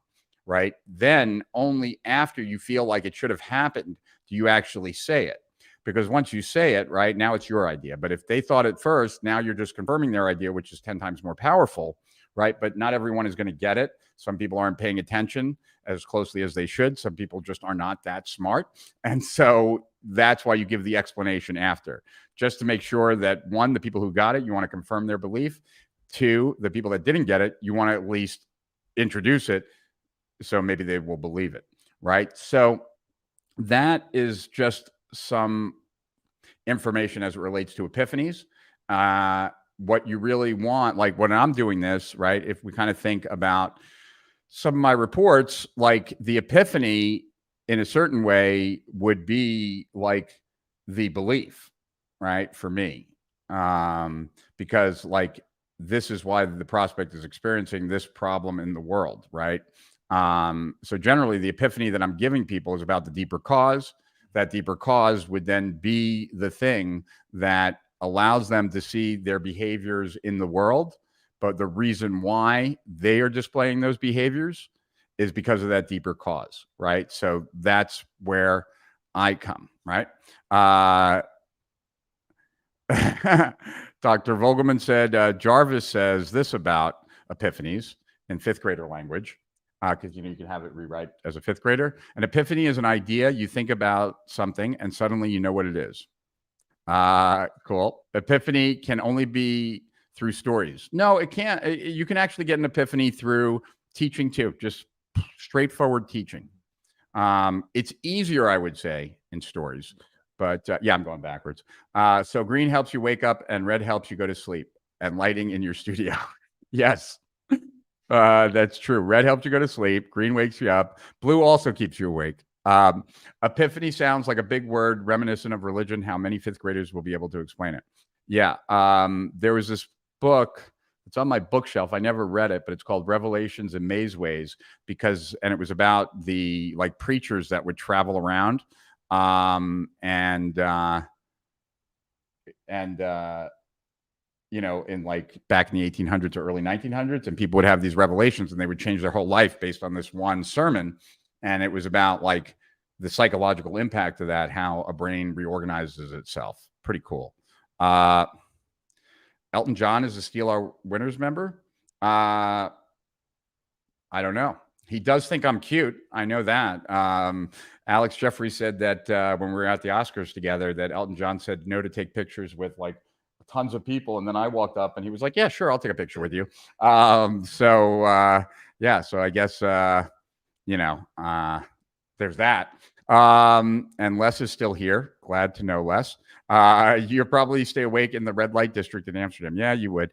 Right? Then only after you feel like it should have happened do you actually say it. Because once you say it, right, now it's your idea. But if they thought it first, now you're just confirming their idea, which is 10 times more powerful, right? But not everyone is going to get it. Some people aren't paying attention as closely as they should. Some people just are not that smart. And so that's why you give the explanation after, just to make sure that, one, the people who got it, you want to confirm their belief. Two, the people that didn't get it, you want to at least introduce it, so maybe they will believe it, right? So that is just some information as it relates to epiphanies. What you really want, like when I'm doing this, right? If we kind of think about some of my reports, like the epiphany in a certain way would be like the belief, right? For me, because like this is why the prospect is experiencing this problem in the world, right? So generally the epiphany that I'm giving people is about the deeper cause. That deeper cause would then be the thing that allows them to see their behaviors in the world. But the reason why they are displaying those behaviors is because of that deeper cause, right? So that's where I come, right? Dr. Vogelman said, Jarvis says this about epiphanies in fifth grader language. Because you can have it rewrite as a fifth grader. An epiphany is an idea. You think about something and suddenly you know what it is. Cool. Epiphany can only be through stories. No, it can't. You can actually get an epiphany through teaching too, just straightforward teaching. It's easier, I would say, in stories. But yeah, I'm going backwards. So green helps you wake up and red helps you go to sleep, and lighting in your studio. Yes. That's true. Red helps you go to sleep. Green wakes you up. Blue also keeps you awake. Epiphany sounds like a big word reminiscent of religion. How many fifth graders will be able to explain it? Yeah. There was this book. It's on my bookshelf. I never read it, but it's called Revelations and Mazeways, and it was about the like preachers that would travel around, in like back in the 1800s or early 1900s, and people would have these revelations and they would change their whole life based on this one sermon. And it was about like the psychological impact of that, how a brain reorganizes itself. Pretty cool. Elton John is a Steal Our Winners member. I don't know. He does think I'm cute. I know that. Alex Jeffrey said that when we were at the Oscars together, that Elton John said no to take pictures with like tons of people, and then I walked up and he was like, yeah, sure, I'll take a picture with you. So I guess there's that. And Les is still here. Glad to know, Les. You'll probably stay awake in the red light district in Amsterdam. Yeah, you would.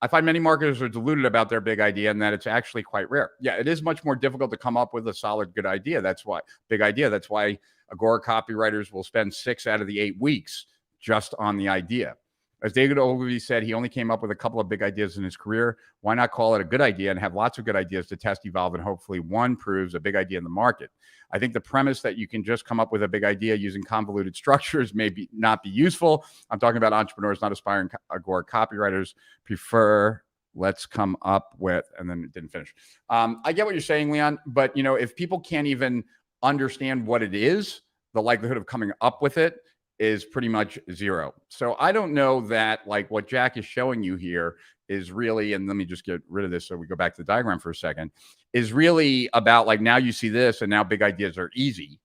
I find many marketers are deluded about their big idea and that it's actually quite rare. Yeah, it is much more difficult to come up with a solid, good idea. That's why That's why Agora copywriters will spend 6 out of the 8 weeks just on the idea. As David Ogilvy said, he only came up with a couple of big ideas in his career. Why not call it a good idea and have lots of good ideas to test, evolve, and hopefully one proves a big idea in the market? I think the premise that you can just come up with a big idea using convoluted structures may not be useful. I'm talking about entrepreneurs, not aspiring Agora copywriters. Prefer let's come up with, and then it didn't finish. I get what you're saying, Leon, but if people can't even understand what it is, the likelihood of coming up with it is pretty much zero. So I don't know that like what Jack is showing you here is really, and let me just get rid of this so we go back to the diagram for a second, is really about like now you see this and now big ideas are easy.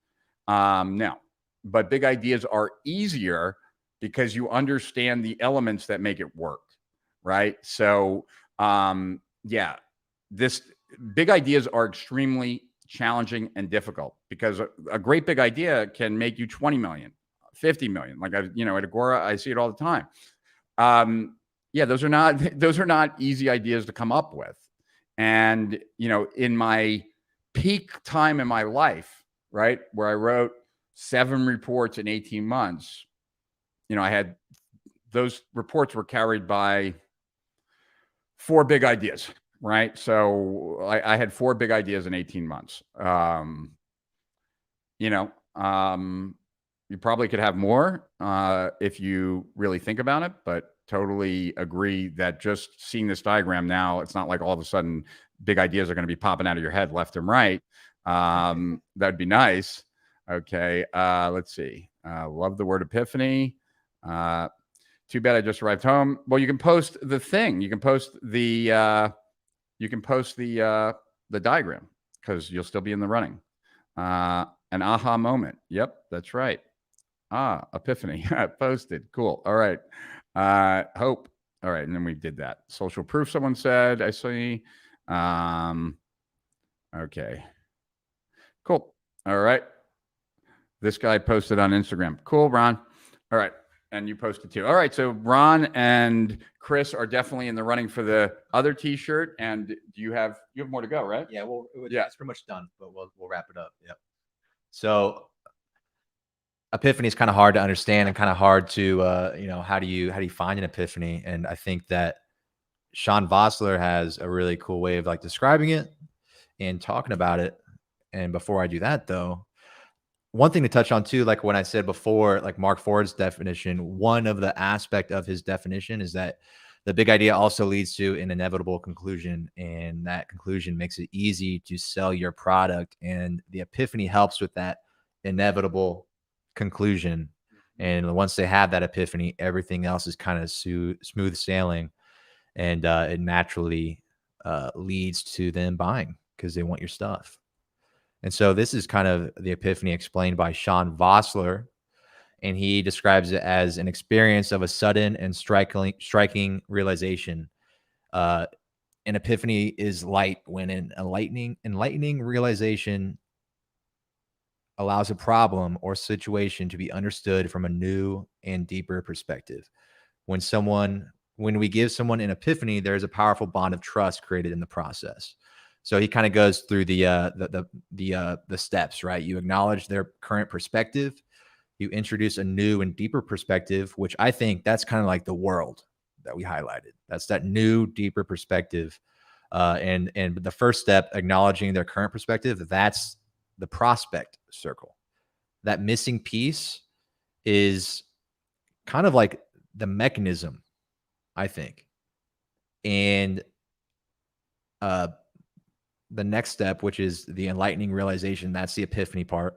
No, but big ideas are easier because you understand the elements that make it work, right? So yeah, this big ideas are extremely challenging and difficult because a great big idea can make you 20 million. 50 million. Like at Agora, I see it all the time. Yeah, those are not easy ideas to come up with. And, in my peak time in my life, right, where I wrote 7 reports in 18 months, I had those reports were carried by 4 big ideas, right? So I had 4 big ideas in 18 months. You probably could have more if you really think about it, but totally agree that just seeing this diagram now, it's not like all of a sudden big ideas are going to be popping out of your head left and right. That'd be nice. Okay, let's see. Love the word epiphany. Too bad I just arrived home. Well, you can post the thing. You can post the diagram because you'll still be in the running. An aha moment. Yep, that's right. Epiphany. Posted. Cool. All right. Hope. All right. And then we did that. Social proof, someone said. I see. Okay. Cool. All right. This guy posted on Instagram. Cool, Ron. All right. And you posted too. All right. So Ron and Chris are definitely in the running for the other t-shirt. And do you have more to go, right? Yeah. Well, it's pretty much done, but we'll wrap it up. Yep. So epiphany is kind of hard to understand and kind of hard to, how do you find an epiphany? And I think that Sean Vossler has a really cool way of like describing it and talking about it. And before I do that though, one thing to touch on too, like when I said before, like Mark Ford's definition, one of the aspect of his definition is that the big idea also leads to an inevitable conclusion, and that conclusion makes it easy to sell your product. And the epiphany helps with that inevitable conclusion. And once they have that epiphany, everything else is kind of smooth sailing, and it naturally leads to them buying because they want your stuff. And so this is kind of the epiphany explained by Sean Vossler, and he describes it as an experience of a sudden and striking realization. An epiphany is light when an enlightening realization allows a problem or situation to be understood from a new and deeper perspective. When we give someone an epiphany, there's a powerful bond of trust created in the process. So he kind of goes through the steps, right? You acknowledge their current perspective, you introduce a new and deeper perspective, which I think that's kind of like the world that we highlighted. That's that new, deeper perspective. And the first step, acknowledging their current perspective, that's the prospect circle. That missing piece is kind of like the mechanism, I think. And the next step, which is the enlightening realization, that's the epiphany part.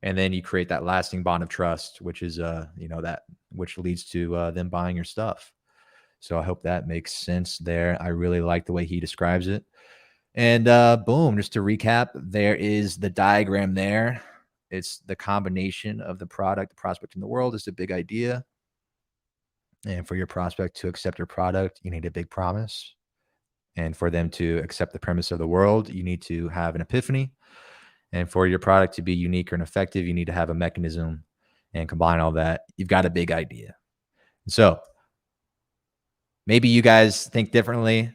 And then you create that lasting bond of trust, which is, that which leads to them buying your stuff. So I hope that makes sense there. I really like the way he describes it. And boom, just to recap, there is the diagram there. It's the combination of the product, the prospect in the world is the big idea. And for your prospect to accept your product, you need a big promise. And for them to accept the premise of the world, you need to have an epiphany. And for your product to be unique and effective, you need to have a mechanism, and combine all that. You've got a big idea. So Maybe you guys think differently.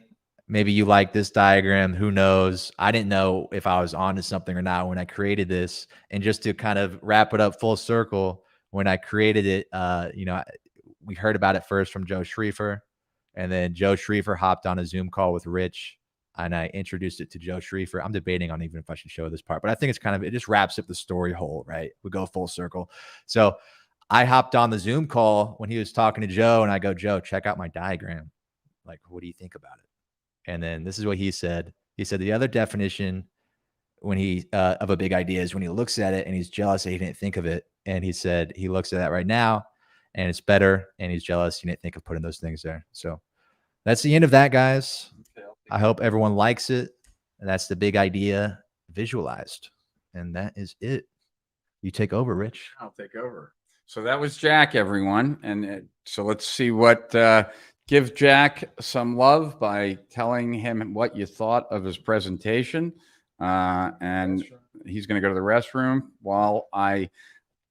Maybe you like this diagram. Who knows? I didn't know if I was onto something or not when I created this. And just to kind of wrap it up full circle, when I created it, we heard about it first from Joe Schriefer, and then Joe Schriefer hopped on a Zoom call with Rich, and I introduced it to Joe Schriefer. I'm debating on even if I should show this part, but I think it's kind of, it just wraps up the story whole, right? We go full circle. So I hopped on the Zoom call when he was talking to Joe, and I go, Joe, check out my diagram. Like, what do you think about it? And then this is what he said. He said the other definition when he of a big idea is when he looks at it and he's jealous that he didn't think of it. And he said he looks at that right now and it's better, and he's jealous he didn't think of putting those things there. So that's the end of that, guys. I hope everyone likes it. And that's the big idea visualized. And that is it. You take over, Rich. I'll take over. So that was Jack, everyone. And so let's see what, give Jack some love by telling him what you thought of his presentation. And he's going to go to the restroom while I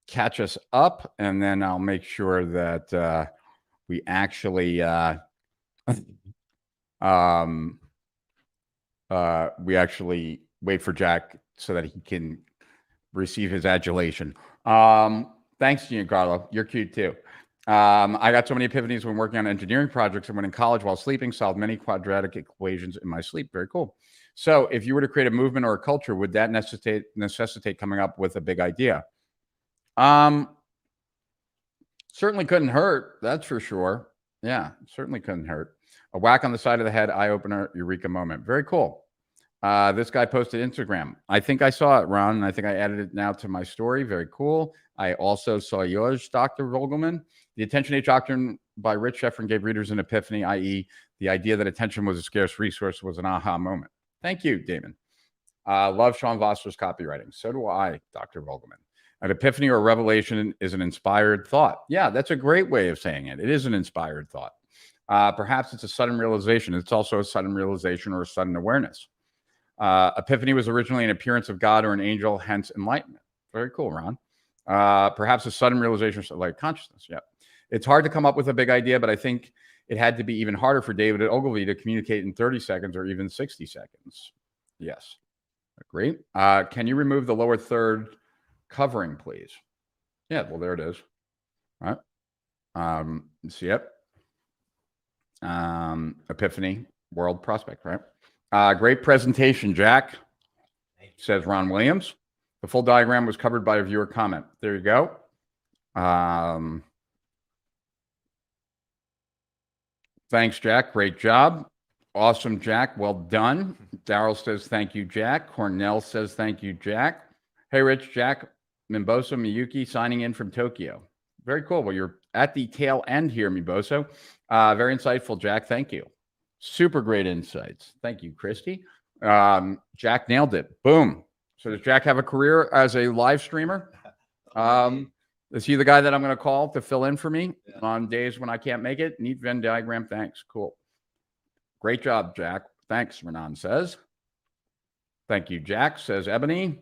catch us up. And then I'll make sure that we actually wait for Jack so that he can receive his adulation. Thanks, Giancarlo. You're cute too. I got so many epiphanies when working on engineering projects and when in college while sleeping, solved many quadratic equations in my sleep. Very cool. So if you were to create a movement or a culture, would that necessitate coming up with a big idea? Certainly couldn't hurt. That's for sure. Yeah, certainly couldn't hurt. A whack on the side of the head, eye-opener, eureka moment. Very cool. This guy posted Instagram. I think I saw it, Ron, and I think I added it now to my story. Very cool. I also saw yours, Dr. Vogelman. The attention age doctrine by Rich Scheffer gave readers an epiphany, i.e. the idea that attention was a scarce resource was an aha moment. Thank you, Damon. Love Sean Voster's copywriting. So do I, Dr. Vogelman. An epiphany or revelation is an inspired thought. Yeah, that's a great way of saying it. It is an inspired thought. Perhaps it's a sudden realization. It's also a sudden realization or a sudden awareness. Epiphany was originally an appearance of God or an angel, hence enlightenment. Very cool, Ron. Perhaps a sudden realization, like consciousness. Yeah. It's hard to come up with a big idea, but I think it had to be even harder for David Ogilvy to communicate in 30 seconds or even 60 seconds. Yes. Great. Can you remove the lower third covering, please? Yeah, well, there it is. All right. See it? Epiphany, world prospect, right? Great presentation, Jack, says Ron Williams. The full diagram was covered by a viewer comment. There you go. Thanks, Jack. Great job. Awesome, Jack. Well done. Daryl says, thank you, Jack. Cornell says, thank you, Jack. Hey, Rich, Jack, Mimboso Miyuki signing in from Tokyo. Very cool. Well, you're at the tail end here, Mimboso. Very insightful, Jack. Thank you. Super great insights. Thank you, Christy. Jack nailed it. Boom. So does Jack have a career as a live streamer? Is he the guy that I'm going to call to fill in for me on days when I can't make it? Neat Venn diagram. Thanks. Cool. Great job, Jack. Thanks, Renan says. Thank you, Jack, says Ebony.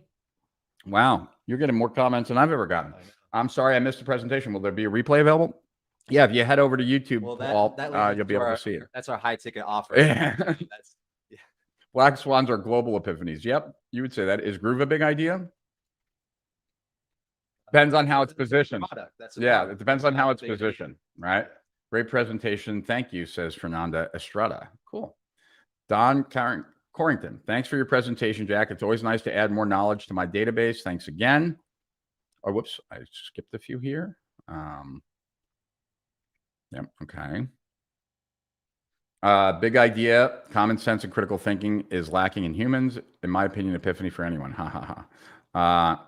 Wow. You're getting more comments than I've ever gotten. I'm sorry I missed the presentation. Will there be a replay available? Yeah, if you head over to YouTube, you'll be able to see it. That's our high ticket offer. Yeah. Black swans are global epiphanies. Yep, you would say that. Is Groove a big idea? Depends on how it's positioned. Yeah, it depends on how it's positioned, right? Great presentation. Thank you, says Fernanda Estrada. Cool. Don Corrington, thanks for your presentation, Jack. It's always nice to add more knowledge to my database. Thanks again. Oh, whoops, I skipped a few here. Yep, okay. Big idea, common sense and critical thinking is lacking in humans. In my opinion, epiphany for anyone. Ha ha ha.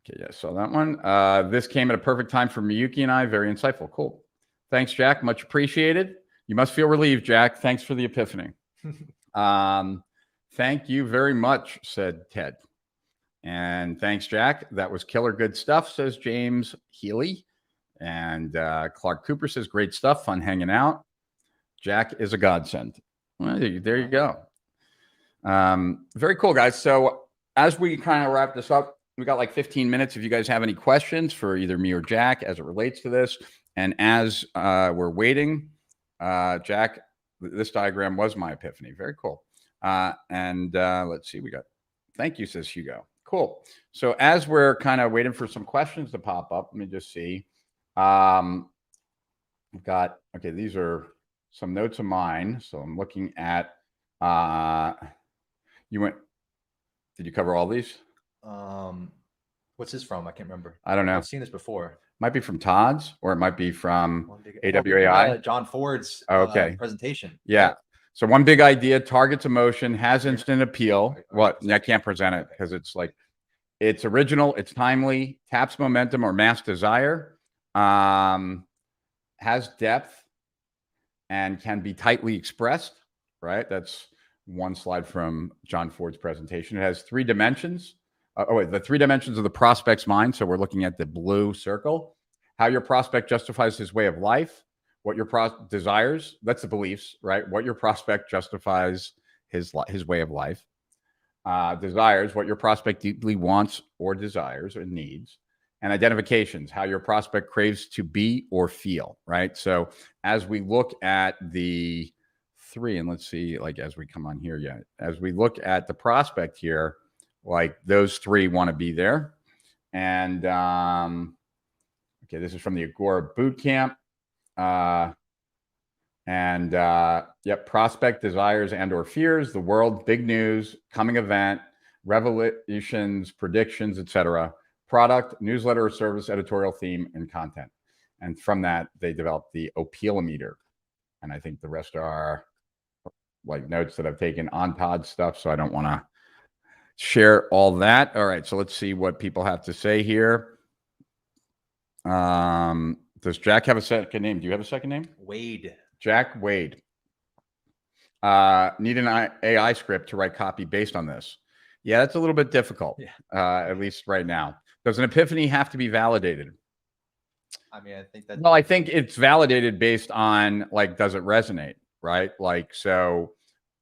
Okay, yeah, so that one. This came at a perfect time for Miyuki and I. Very insightful. Cool. Thanks, Jack. Much appreciated. You must feel relieved, Jack. Thanks for the epiphany. Thank you very much, said Ted. And thanks, Jack. That was killer good stuff, says James Healy. And Clark Cooper says, great stuff. Fun hanging out. Jack is a godsend. Well, there you go. Very cool, guys. So as we kind of wrap this up, we got like 15 minutes. If you guys have any questions for either me or Jack as it relates to this, and as we're waiting, Jack, this diagram was my epiphany. Very cool. Let's see, thank you, says Hugo. Cool. So as we're kind of waiting for some questions to pop up, let me just see. I've got, okay, these are some notes of mine. So I'm looking at, did you cover all these? What's this from? I can't remember. I don't know. I've seen this before. Might be from Todd's, or it might be from AWAI. John Ford's presentation. Yeah. So one big idea, targets emotion, has instant appeal. What? I can't present it because it's like, it's original, it's timely, taps momentum or mass desire, has depth, and can be tightly expressed, right? That's one slide from John Ford's presentation. It has 3 dimensions. The 3 dimensions of the prospect's mind. So we're looking at the blue circle. How your prospect justifies his way of life, what your desires, that's the beliefs, right? What your prospect justifies his way of life. Desires, what your prospect deeply wants or desires or needs. And identifications, how your prospect craves to be or feel, right? So as we look at the 3, and let's see, like as we come on here, as we look at the prospect here, like those 3 want to be there. And okay, this is from the Agora Bootcamp. Prospect, desires, and or fears, the world, big news, coming event, revelations, predictions, etc. Product, newsletter or service, editorial theme, and content. And from that, they developed the Opealometer. And I think the rest are like notes that I've taken on Todd's stuff, so I don't want to share all that. All right, so let's see what people have to say here. Does Jack have a second name? Do you have a second name? Wade. Jack Wade. Need an AI script to write copy based on this. Yeah, that's a little bit difficult, at least right now. Does an epiphany have to be validated? I mean, I think that. Well, I think it's validated based on, like, does it resonate, right? Like, so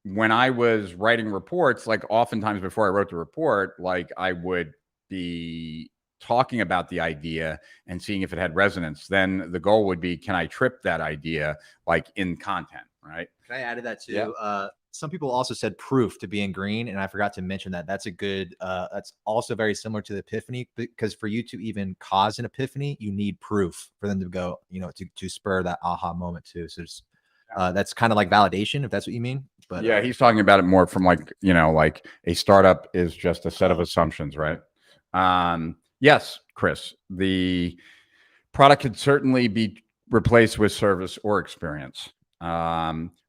when I was writing reports, like oftentimes before I wrote the report, like I would be talking about the idea and seeing if it had resonance. Then the goal would be, can I trip that idea like in content, right? Can I add to that too? Yeah. Some people also said proof to be in green, and I forgot to mention that. That's a good, that's also very similar to the epiphany, because for you to even cause an epiphany, you need proof for them to go, you know, to spur that aha moment too. So it's, that's kind of like validation, if that's what you mean. But yeah, he's talking about it more from like, you know, like a startup is just a set of assumptions, right? Yes, Chris, the product could certainly be replaced with service or experience.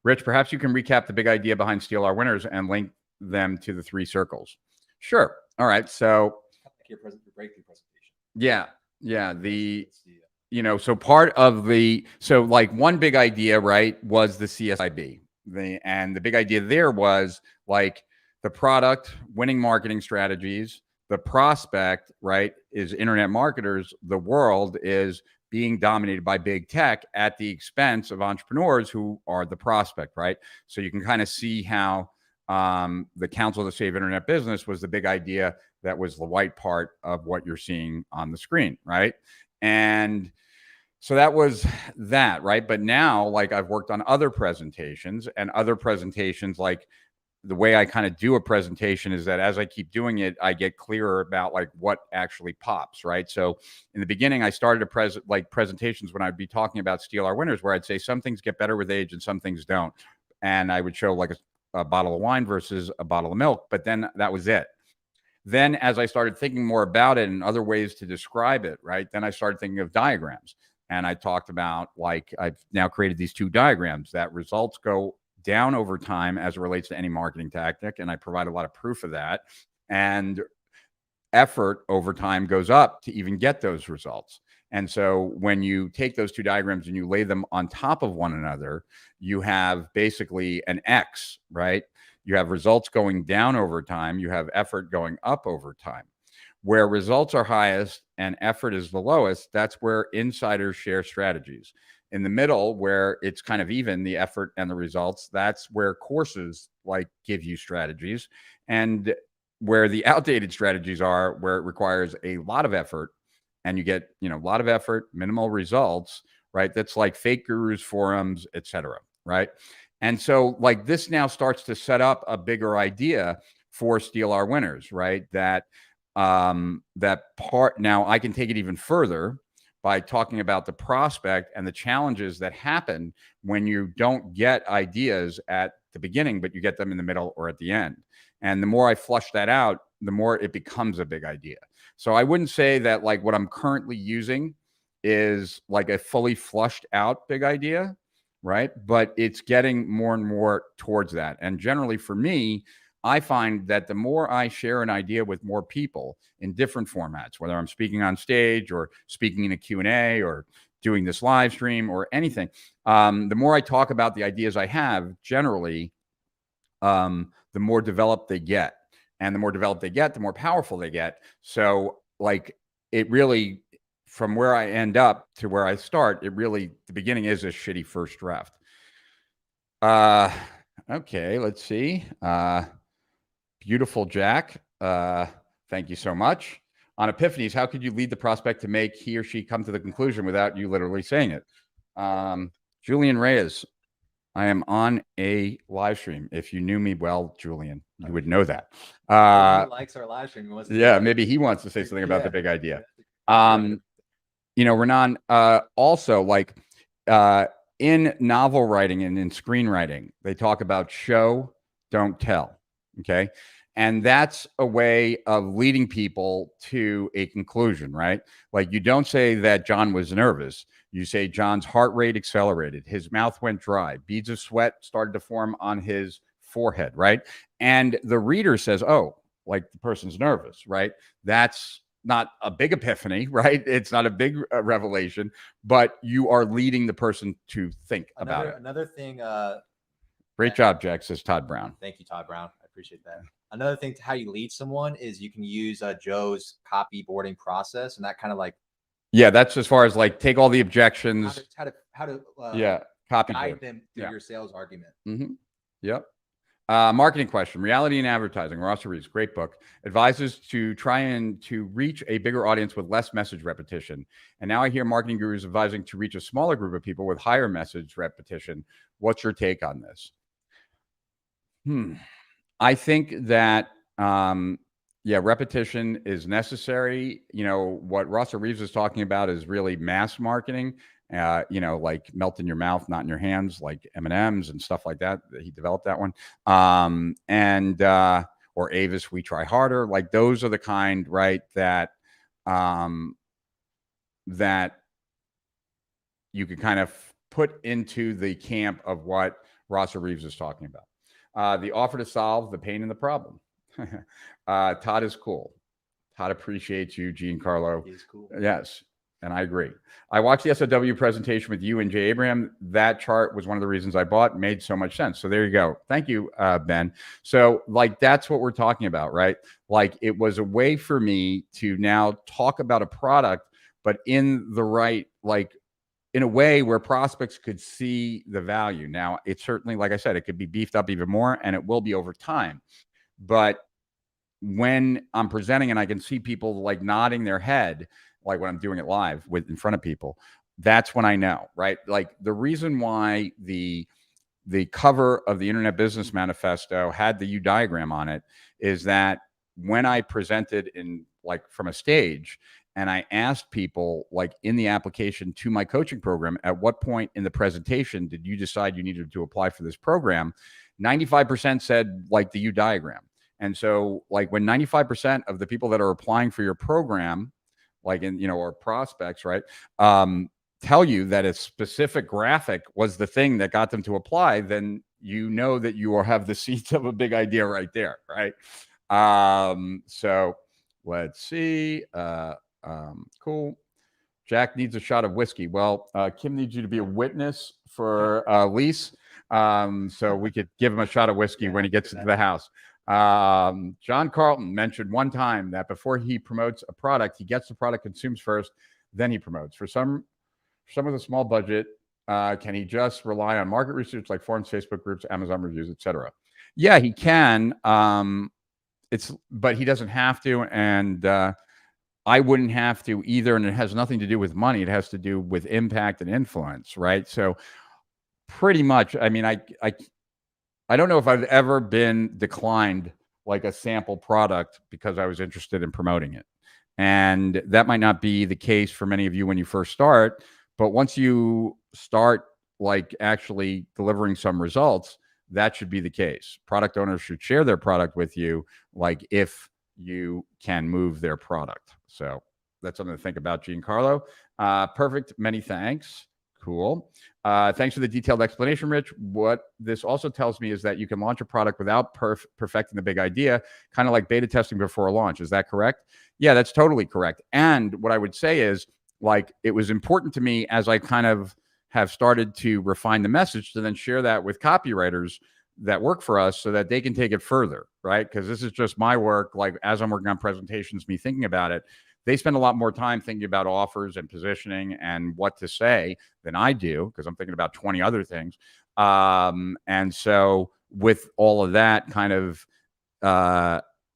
Rich, perhaps you can recap the big idea behind Steal Our Winners and link them to the 3 circles. Sure. All right. So your breakthrough presentation. Yeah. You know, so part of so like one big idea, right, was the CSIB. And the big idea there was like the product, winning marketing strategies, the prospect, right, is internet marketers. The world is being dominated by big tech at the expense of entrepreneurs who are the prospect, right? So you can kind of see how the Council to Save Internet Business was the big idea that was the white part of what you're seeing on the screen, right? And so that was that, right? But now, like, I've worked on other presentations, and other presentations, like the way I kind of do a presentation is that as I keep doing it, I get clearer about like what actually pops, right? So in the beginning, I started presentations when I'd be talking about Steal Our Winners, where I'd say some things get better with age and some things don't. And I would show like a bottle of wine versus a bottle of milk, but then that was it. Then as I started thinking more about it and other ways to describe it, right, then I started thinking of diagrams. And I talked about, like, I've now created these 2 diagrams that results go down over time as it relates to any marketing tactic. And I provide a lot of proof of that. And effort over time goes up to even get those results. And so when you take those 2 diagrams and you lay them on top of one another, you have basically an X, right? You have results going down over time. You have effort going up over time. Where results are highest and effort is the lowest, that's where insiders share strategies. In the middle, where it's kind of even, the effort and the results, that's where courses like give you strategies. And where the outdated strategies are, where it requires a lot of effort and you get, you know, a lot of effort, minimal results, right? That's like fake gurus, forums, etc., right? And so like this now starts to set up a bigger idea for Steal Our Winners, right? That part, now I can take it even further by talking about the prospect and the challenges that happen when you don't get ideas at the beginning, but you get them in the middle or at the end. And the more I flush that out, the more it becomes a big idea. So I wouldn't say that like what I'm currently using is like a fully flushed out big idea, right? But it's getting more and more towards that. And generally for me, I find that the more I share an idea with more people in different formats, whether I'm speaking on stage or speaking in a Q&A or doing this live stream or anything, the more I talk about the ideas I have, generally, the more developed they get. And the more developed they get, the more powerful they get. So like it really, from where I end up to where I start, it really, the beginning is a shitty first draft. Okay, let's see. Beautiful Jack. Thank you so much. On epiphanies, how could you lead the prospect to make he or she come to the conclusion without you literally saying it? Julian Reyes, I am on a live stream. If you knew me well, Julian, you would know that. He likes our live stream. Yeah, maybe he wants to say something about the big idea. You know, Renan, also like in novel writing and in screenwriting, they talk about show, don't tell. Okay. And that's a way of leading people to a conclusion, right? Like you don't say that John was nervous. You say John's heart rate accelerated. His mouth went dry. Beads of sweat started to form on his forehead, right? And the reader says, oh, like the person's nervous, right? That's not a big epiphany, right? It's not a big revelation, but you are leading the person to think about it. Another thing. Great job, Jack, says Todd Brown. Thank you, Todd Brown. I appreciate that. Another thing to how you lead someone is you can use Joe's copy boarding process, and that kind of like, yeah, that's as far as like take all the objections, how to copy guide them through your sales argument. Yep. Marketing question: Reality and Advertising. Ross Reeves, great book. Advises to try and to reach a bigger audience with less message repetition. And now I hear marketing gurus advising to reach a smaller group of people with higher message repetition. What's your take on this? I think that, yeah, repetition is necessary. You know, what Russell Reeves is talking about is really mass marketing, you know, like melt in your mouth, not in your hands, like M&Ms and stuff like that. He developed that one. Or Avis, We Try Harder. Like those are the kind, right, that, that you could kind of put into the camp of what Russell Reeves is talking about. The offer to solve the pain and the problem. Todd is cool. Todd appreciates you, Giancarlo. He's cool. Yes, and I agree. I watched the SOW presentation with you and Jay Abraham. That chart was one of the reasons I bought. Made so much sense. So there you go. Thank you, Ben. So like that's what we're talking about, right? Like it was a way for me to now talk about a product, but in the right, like in a way where prospects could see the value. Now, it's certainly, like I said, it could be beefed up even more, and it will be over time. But when I'm presenting and I can see people like nodding their head, like when I'm doing it live in front of people, that's when I know, right? Like the reason why the cover of the Internet Business Manifesto had the U diagram on it is that when I presented in like from a stage, and I asked people like in the application to my coaching program, at what point in the presentation did you decide you needed to apply for this program? 95% said like the U diagram. And so like when 95% of the people that are applying for your program, like in, you know, or prospects, right, tell you that a specific graphic was the thing that got them to apply, then you know that you will have the seeds of a big idea right there, right? So let's see. Cool. Jack needs a shot of whiskey. Well, Kim needs you to be a witness for Lise, so we could give him a shot of whiskey when he gets into the house. John Carlton mentioned one time that before he promotes a product, he gets the product, consumes first, then he promotes. For some with a small budget, can he just rely on market research like forums, Facebook groups, Amazon reviews, etc.? Yeah, he can. But he doesn't have to. And I wouldn't have to either. And it has nothing to do with money. It has to do with impact and influence, right? So pretty much, I mean, I don't know if I've ever been declined like a sample product because I was interested in promoting it. And that might not be the case for many of you when you first start, but once you start like actually delivering some results, that should be the case. Product owners should share their product with you, like if you can move their product. So that's something to think about, Giancarlo. Perfect. Many thanks. Cool. Thanks for the detailed explanation, Rich. What this also tells me is that you can launch a product without perfecting the big idea, kind of like beta testing before a launch. Is that correct? Yeah, that's totally correct. And what I would say is, like, it was important to me as I kind of have started to refine the message to then share that with copywriters that work for us so that they can take it further, right? Because this is just my work. Like, as I'm working on presentations, me thinking about it, they spend a lot more time thinking about offers and positioning and what to say than I do, because I'm thinking about 20 other things. And so with all of that kind of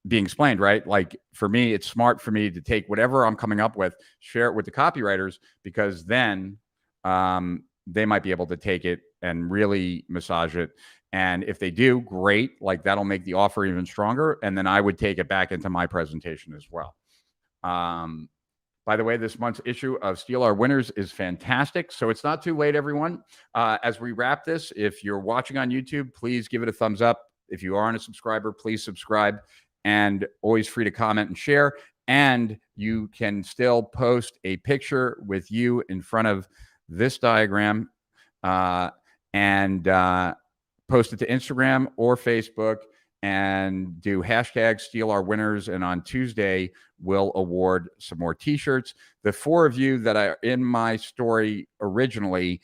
being explained, right? Like, for me, it's smart for me to take whatever I'm coming up with, share it with the copywriters, because then they might be able to take it and really massage it. And if they do, great. Like, that'll make the offer even stronger. And then I would take it back into my presentation as well. By the way, this month's issue of Steal Our Winners is fantastic. So it's not too late, everyone. As we wrap this, if you're watching on YouTube, please give it a thumbs up. If you aren't a subscriber, please subscribe, and always free to comment and share. And you can still post a picture with you in front of this diagram and post it to Instagram or Facebook, and do hashtag Steal Our Winners. And on Tuesday, we'll award some more t-shirts. The 4 of you that are in my story originally,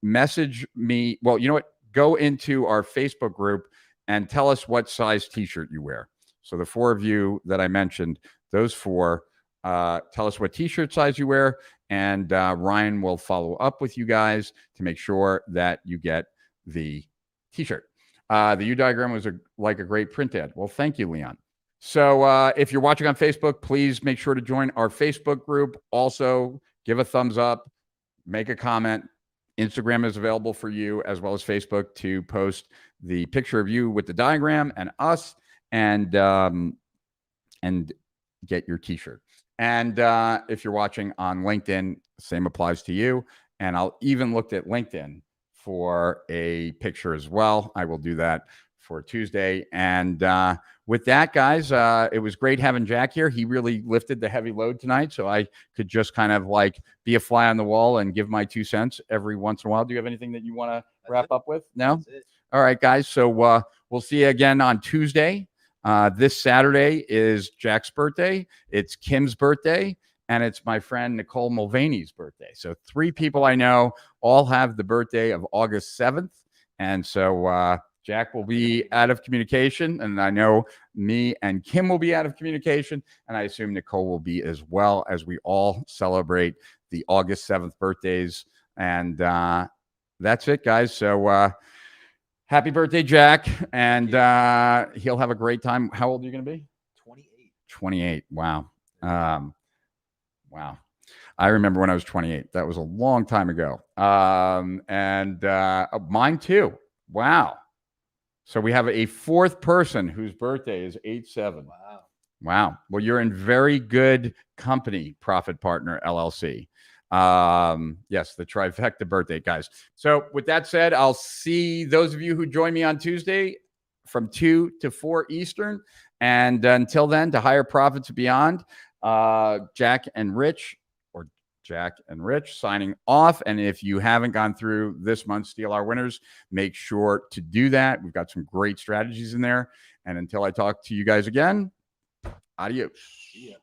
message me. Well, you know what? Go into our Facebook group and tell us what size t-shirt you wear. So the 4 of you that I mentioned, those 4, tell us what t-shirt size you wear. And Ryan will follow up with you guys to make sure that you get the t-shirt. The U diagram was like a great print ad. Well, thank you, Leon. So if you're watching on Facebook, please make sure to join our Facebook group. Also, give a thumbs up, make a comment. Instagram is available for you, as well as Facebook, to post the picture of you with the diagram and us, and get your t-shirt. And if you're watching on LinkedIn, same applies to you. And I'll even look at LinkedIn for a picture as well. I will do that for Tuesday. And with that, guys, it was great having Jack here. He really lifted the heavy load tonight, so I could just kind of like be a fly on the wall and give my 2 cents every once in a while. Do you have anything that you want to wrap up with? No? All right, guys. So we'll see you again on Tuesday. This Saturday is Jack's birthday. It's Kim's birthday. And it's my friend Nicole Mulvaney's birthday. So 3 people I know all have the birthday of August 7th. And so Jack will be out of communication. And I know me and Kim will be out of communication. And I assume Nicole will be as well, as we all celebrate the August 7th birthdays. And that's it, guys. So happy birthday, Jack. And he'll have a great time. How old are you going to be? 28. 28. Wow. Wow. I remember when I was 28. That was a long time ago. And mine too. Wow. So we have a 4th person whose birthday is 8/7. Wow. Wow. Well, you're in very good company, Profit Partner LLC. Yes, the trifecta birthday, guys. So with that said, I'll see those of you who join me on Tuesday from 2 to 4 Eastern. And until then, to higher profits beyond, Jack and Rich signing off. And if you haven't gone through this month's Steal Our Winners, make sure to do that. We've got some great strategies in there. And until I talk to you guys again, adios. Yeah.